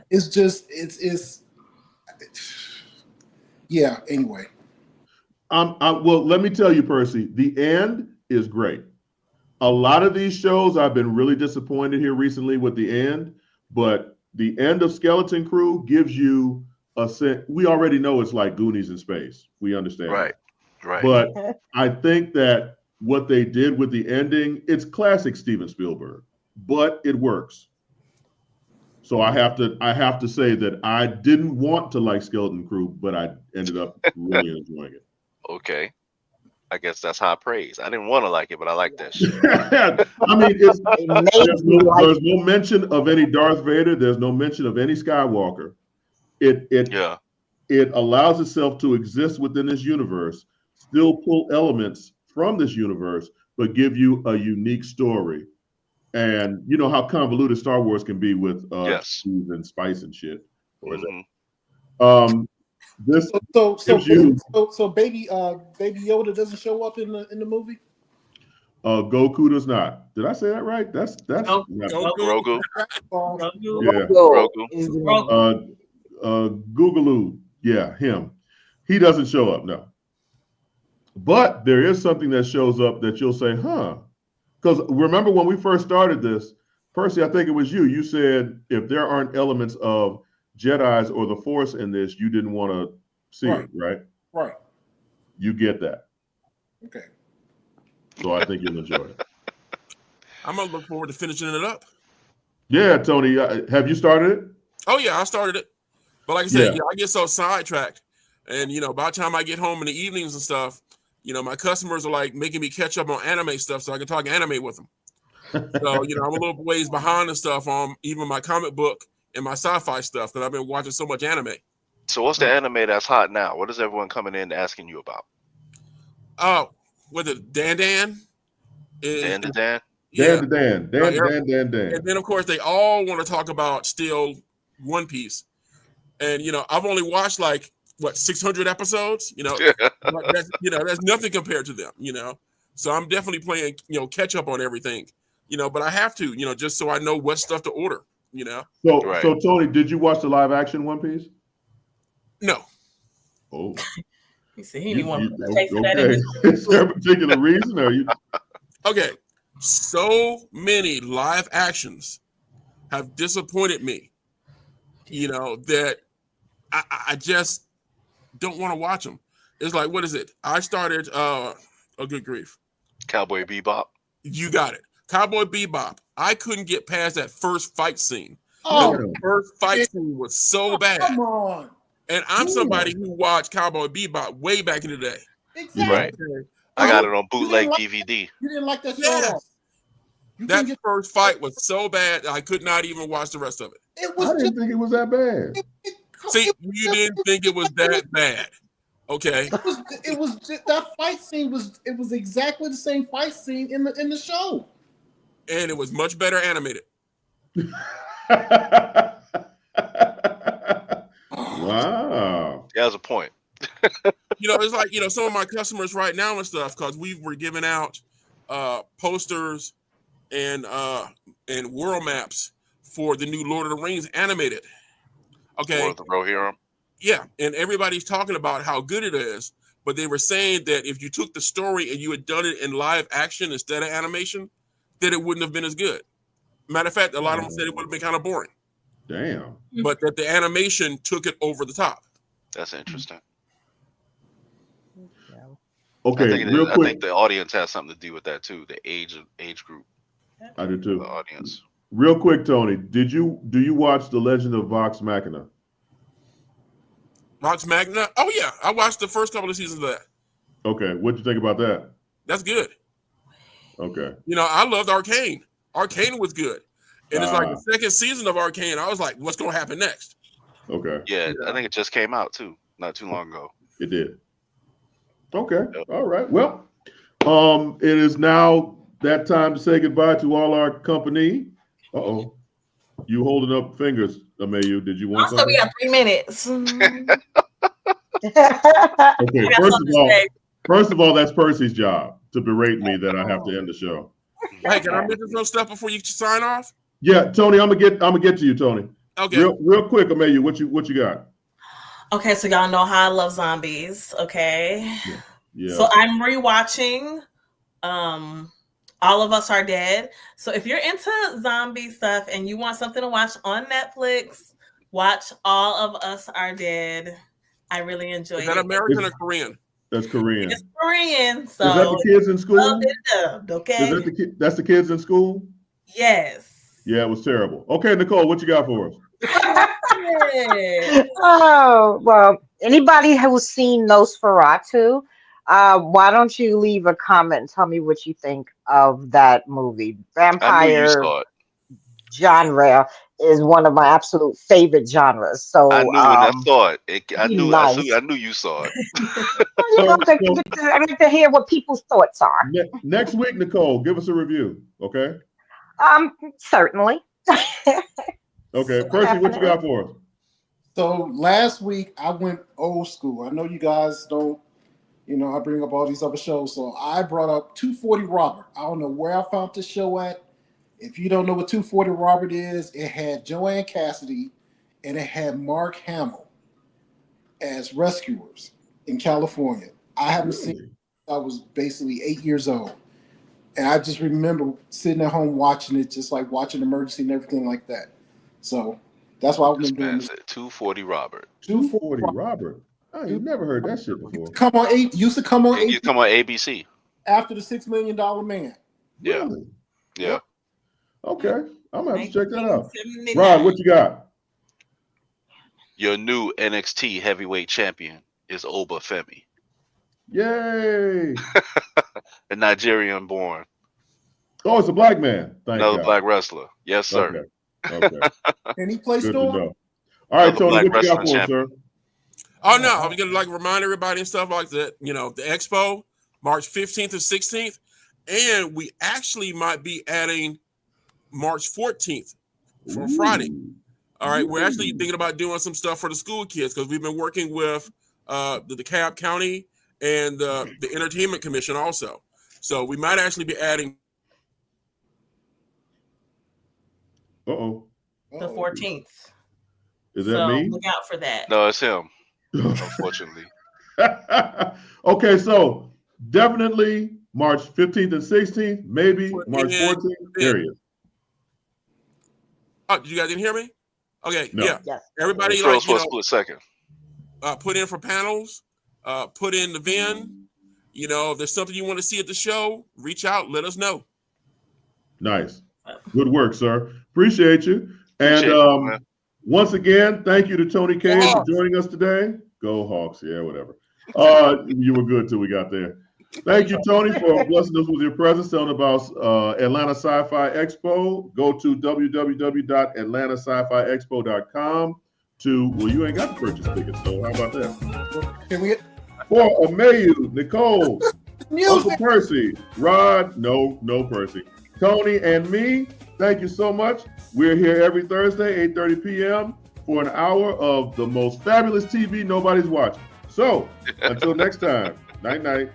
Speaker 3: It's yeah. Anyway,
Speaker 1: well, let me tell you, Percy, the end is great. A lot of these shows, I've been really disappointed here recently with the end, but the end of Skeleton Crew gives you a sense. We already know it's like Goonies in space. We understand.
Speaker 4: Right.
Speaker 1: But I think that what they did with the ending, it's classic Steven Spielberg, but it works. So I have to say that I didn't want to like Skeleton Crew, but I ended up really enjoying it.
Speaker 4: Okay. I guess that's high praise. I didn't want to like it, but I like that shit.
Speaker 1: I mean, there's no mention of any Darth Vader. There's no mention of any Skywalker. It allows itself to exist within this universe, still pull elements from this universe, but give you a unique story. And you know how convoluted Star Wars can be with cheese and spice and shit. Or is it? This
Speaker 3: so baby Yoda doesn't show up in the movie.
Speaker 1: Goku does not. Did I say that right? That's
Speaker 4: Grogu.
Speaker 1: Yeah. Googaloo. Yeah, him. He doesn't show up, no. But there is something that shows up that you'll say, huh? Because remember when we first started this, Percy, I think it was you. You said if there aren't elements of Jedis or the Force in this, you didn't want to see it, right?
Speaker 3: Right.
Speaker 1: You get that.
Speaker 3: Okay.
Speaker 1: So I think you'll enjoy it.
Speaker 8: I'm gonna look forward to finishing it up.
Speaker 1: Yeah, Tony, have you started it?
Speaker 8: Oh yeah, I started it. But like I said, I get so sidetracked, and by the time I get home in the evenings and stuff, my customers are like making me catch up on anime stuff so I can talk anime with them. So I'm a little ways behind and stuff on even my comic book and my sci-fi stuff because I've been watching so much anime.
Speaker 4: So what's the anime that's hot now? What is everyone coming in asking you about?
Speaker 8: Oh, with it Dan?
Speaker 4: Dan?
Speaker 8: Yeah.
Speaker 1: Dan.
Speaker 8: And then of course they all want to talk about still One Piece. And I've only watched 600 episodes. That's nothing compared to them. So I'm definitely playing catch up on everything. But I have to just so I know what stuff to order.
Speaker 1: So Tony, did you watch the live action One Piece?
Speaker 8: No.
Speaker 1: Oh.
Speaker 5: He said he didn't want to taste that.
Speaker 1: Is there a particular reason, or you?
Speaker 8: Okay, so many live actions have disappointed me. That I just don't want to watch them. It's like, what is it? I started. Good grief.
Speaker 4: Cowboy Bebop.
Speaker 8: You got it. Cowboy Bebop. I couldn't get past that first fight scene.
Speaker 3: Oh,
Speaker 8: the first fight scene was so bad.
Speaker 3: Come on.
Speaker 8: And I'm somebody who watched Cowboy Bebop way back in the day.
Speaker 3: Exactly.
Speaker 4: Right. I got it on bootleg DVD.
Speaker 3: You didn't like that show
Speaker 8: Yes.
Speaker 3: at all.
Speaker 8: That first fight was so bad, I could not even watch the rest of it.
Speaker 1: I didn't think it was that bad.
Speaker 8: See, you didn't think it was that bad. Okay.
Speaker 3: It was that fight scene was exactly the same fight scene in the show.
Speaker 8: And it was much better animated.
Speaker 1: Wow.
Speaker 4: He has a point.
Speaker 8: It's like, some of my customers right now and stuff, because we were giving out posters and world maps for the new Lord of the Rings animated. Okay.
Speaker 4: Or the Rohirrim.
Speaker 8: Yeah, and everybody's talking about how good it is, but they were saying that if you took the story and you had done it in live action instead of animation, that it wouldn't have been as good. Matter of fact, a lot of them said it would have been kind of boring.
Speaker 1: Damn.
Speaker 8: But that the animation took it over the top.
Speaker 4: That's interesting.
Speaker 1: Okay, real quick.
Speaker 4: I think the audience has something to do with that too. The age group.
Speaker 1: I do too.
Speaker 4: The audience.
Speaker 1: Real quick, Tony, do you watch The Legend of Vox Machina?
Speaker 8: Vox Machina? Oh yeah, I watched the first couple of seasons of that.
Speaker 1: Okay, what'd you think about that?
Speaker 8: That's good.
Speaker 1: Okay.
Speaker 8: I loved Arcane. Arcane was good. And it's like the second season of Arcane, I was like, what's going to happen next?
Speaker 1: Okay.
Speaker 4: Yeah, I think it just came out too, not too long ago.
Speaker 1: It did. Okay. Yep. All right. Well, it is now that time to say goodbye to all our company. Uh-oh. You holding up fingers, Amayou. Did you want something?
Speaker 5: We got 3 minutes.
Speaker 1: Okay, first of all, that's Percy's job to berate me that I have to end the show.
Speaker 8: Hey, can I mention some stuff before you sign off?
Speaker 1: Yeah, Tony, I'm gonna get to you, Tony.
Speaker 8: Okay.
Speaker 1: Real quick, Amayou, what you got?
Speaker 5: Okay, so y'all know how I love zombies. Okay.
Speaker 1: Yeah.
Speaker 5: So I'm rewatching All of Us Are Dead. So if you're into zombie stuff and you want something to watch on Netflix, watch All of Us Are Dead. I really enjoy it.
Speaker 8: Is that American or Korean?
Speaker 1: That's Korean.
Speaker 5: It's Korean. So
Speaker 1: is that the kids in school?
Speaker 5: Dubbed, okay.
Speaker 1: Is that that's the kids in school?
Speaker 5: Yes.
Speaker 1: Yeah, it was terrible. Okay, Nicole, what you got for us?
Speaker 2: Oh, well, anybody who's seen Nosferatu, why don't you leave a comment and tell me what you think of that movie? Vampire genre is one of my absolute favorite genres. So
Speaker 4: I knew when I saw it. I knew you saw it.
Speaker 2: I like to hear what people's thoughts are.
Speaker 1: Next week, Nicole, give us a review, okay?
Speaker 2: Certainly.
Speaker 1: Okay, Percy, what you got for us?
Speaker 3: So last week I went old school. I know you guys don't, I bring up all these other shows. So I brought up 240 Robert. I don't know where I found this show at. If you don't know what 240 Robert is, it had Joanne Cassidy and it had Mark Hamill as rescuers in California. I haven't seen it. I was basically 8 years old. And I just remember sitting at home watching it, just like watching Emergency and everything like that. So that's why I've been doing this.
Speaker 4: 240 Robert.
Speaker 1: 240 Robert. I ain't never heard that shit before.
Speaker 3: Used to come on
Speaker 4: ABC.
Speaker 3: After the $6 Million Man.
Speaker 4: Yeah.
Speaker 1: Really?
Speaker 4: Yeah.
Speaker 1: Okay. I'm gonna have to check that out. Rod, what you got?
Speaker 4: Your new NXT heavyweight champion is Oba Femi.
Speaker 1: Yay!
Speaker 4: A Nigerian born.
Speaker 1: Oh, it's a black man.
Speaker 4: Another black wrestler. Yes, sir.
Speaker 1: Okay.
Speaker 3: And he plays
Speaker 1: Storm? All right, Tony, what you got for us, sir?
Speaker 8: Oh, no. I'm going to remind everybody and stuff like that. The Expo, March 15th and 16th. And we actually might be adding March 14th for Friday. All right. We're actually thinking about doing some stuff for the school kids because we've been working with the DeKalb County and the Entertainment Commission also. So we might actually be adding.
Speaker 1: The
Speaker 5: 14th.
Speaker 1: Is that me?
Speaker 5: Look out for that.
Speaker 4: No, it's him. Unfortunately.
Speaker 1: Okay, so definitely March 15th and 16th, maybe March 14th. There he is.
Speaker 8: Oh, you guys didn't hear me? Okay,
Speaker 1: no.
Speaker 8: Yeah.
Speaker 2: Yes.
Speaker 8: Everybody
Speaker 4: for a split second.
Speaker 8: Put in for panels, put in the VIN. If there's something you want to see at the show, reach out, let us know.
Speaker 1: Nice. Good work, sir. Appreciate you. And once again, thank you to Tony Cade for joining us today. Go Hawks. Yeah, whatever. You were good till we got there. Thank you, Tony, for blessing us with your presence, telling about Atlanta Sci-Fi Expo. Go to www.atlantascifiexpo.com you ain't got to purchase tickets, so how about that? For Amayou, Nicole, Uncle
Speaker 3: Music.
Speaker 1: Percy, Rod, no Percy, Tony, and me, thank you so much. We're here every Thursday, 8:30 p.m. for an hour of the most fabulous TV nobody's watching. So, until next time, night-night.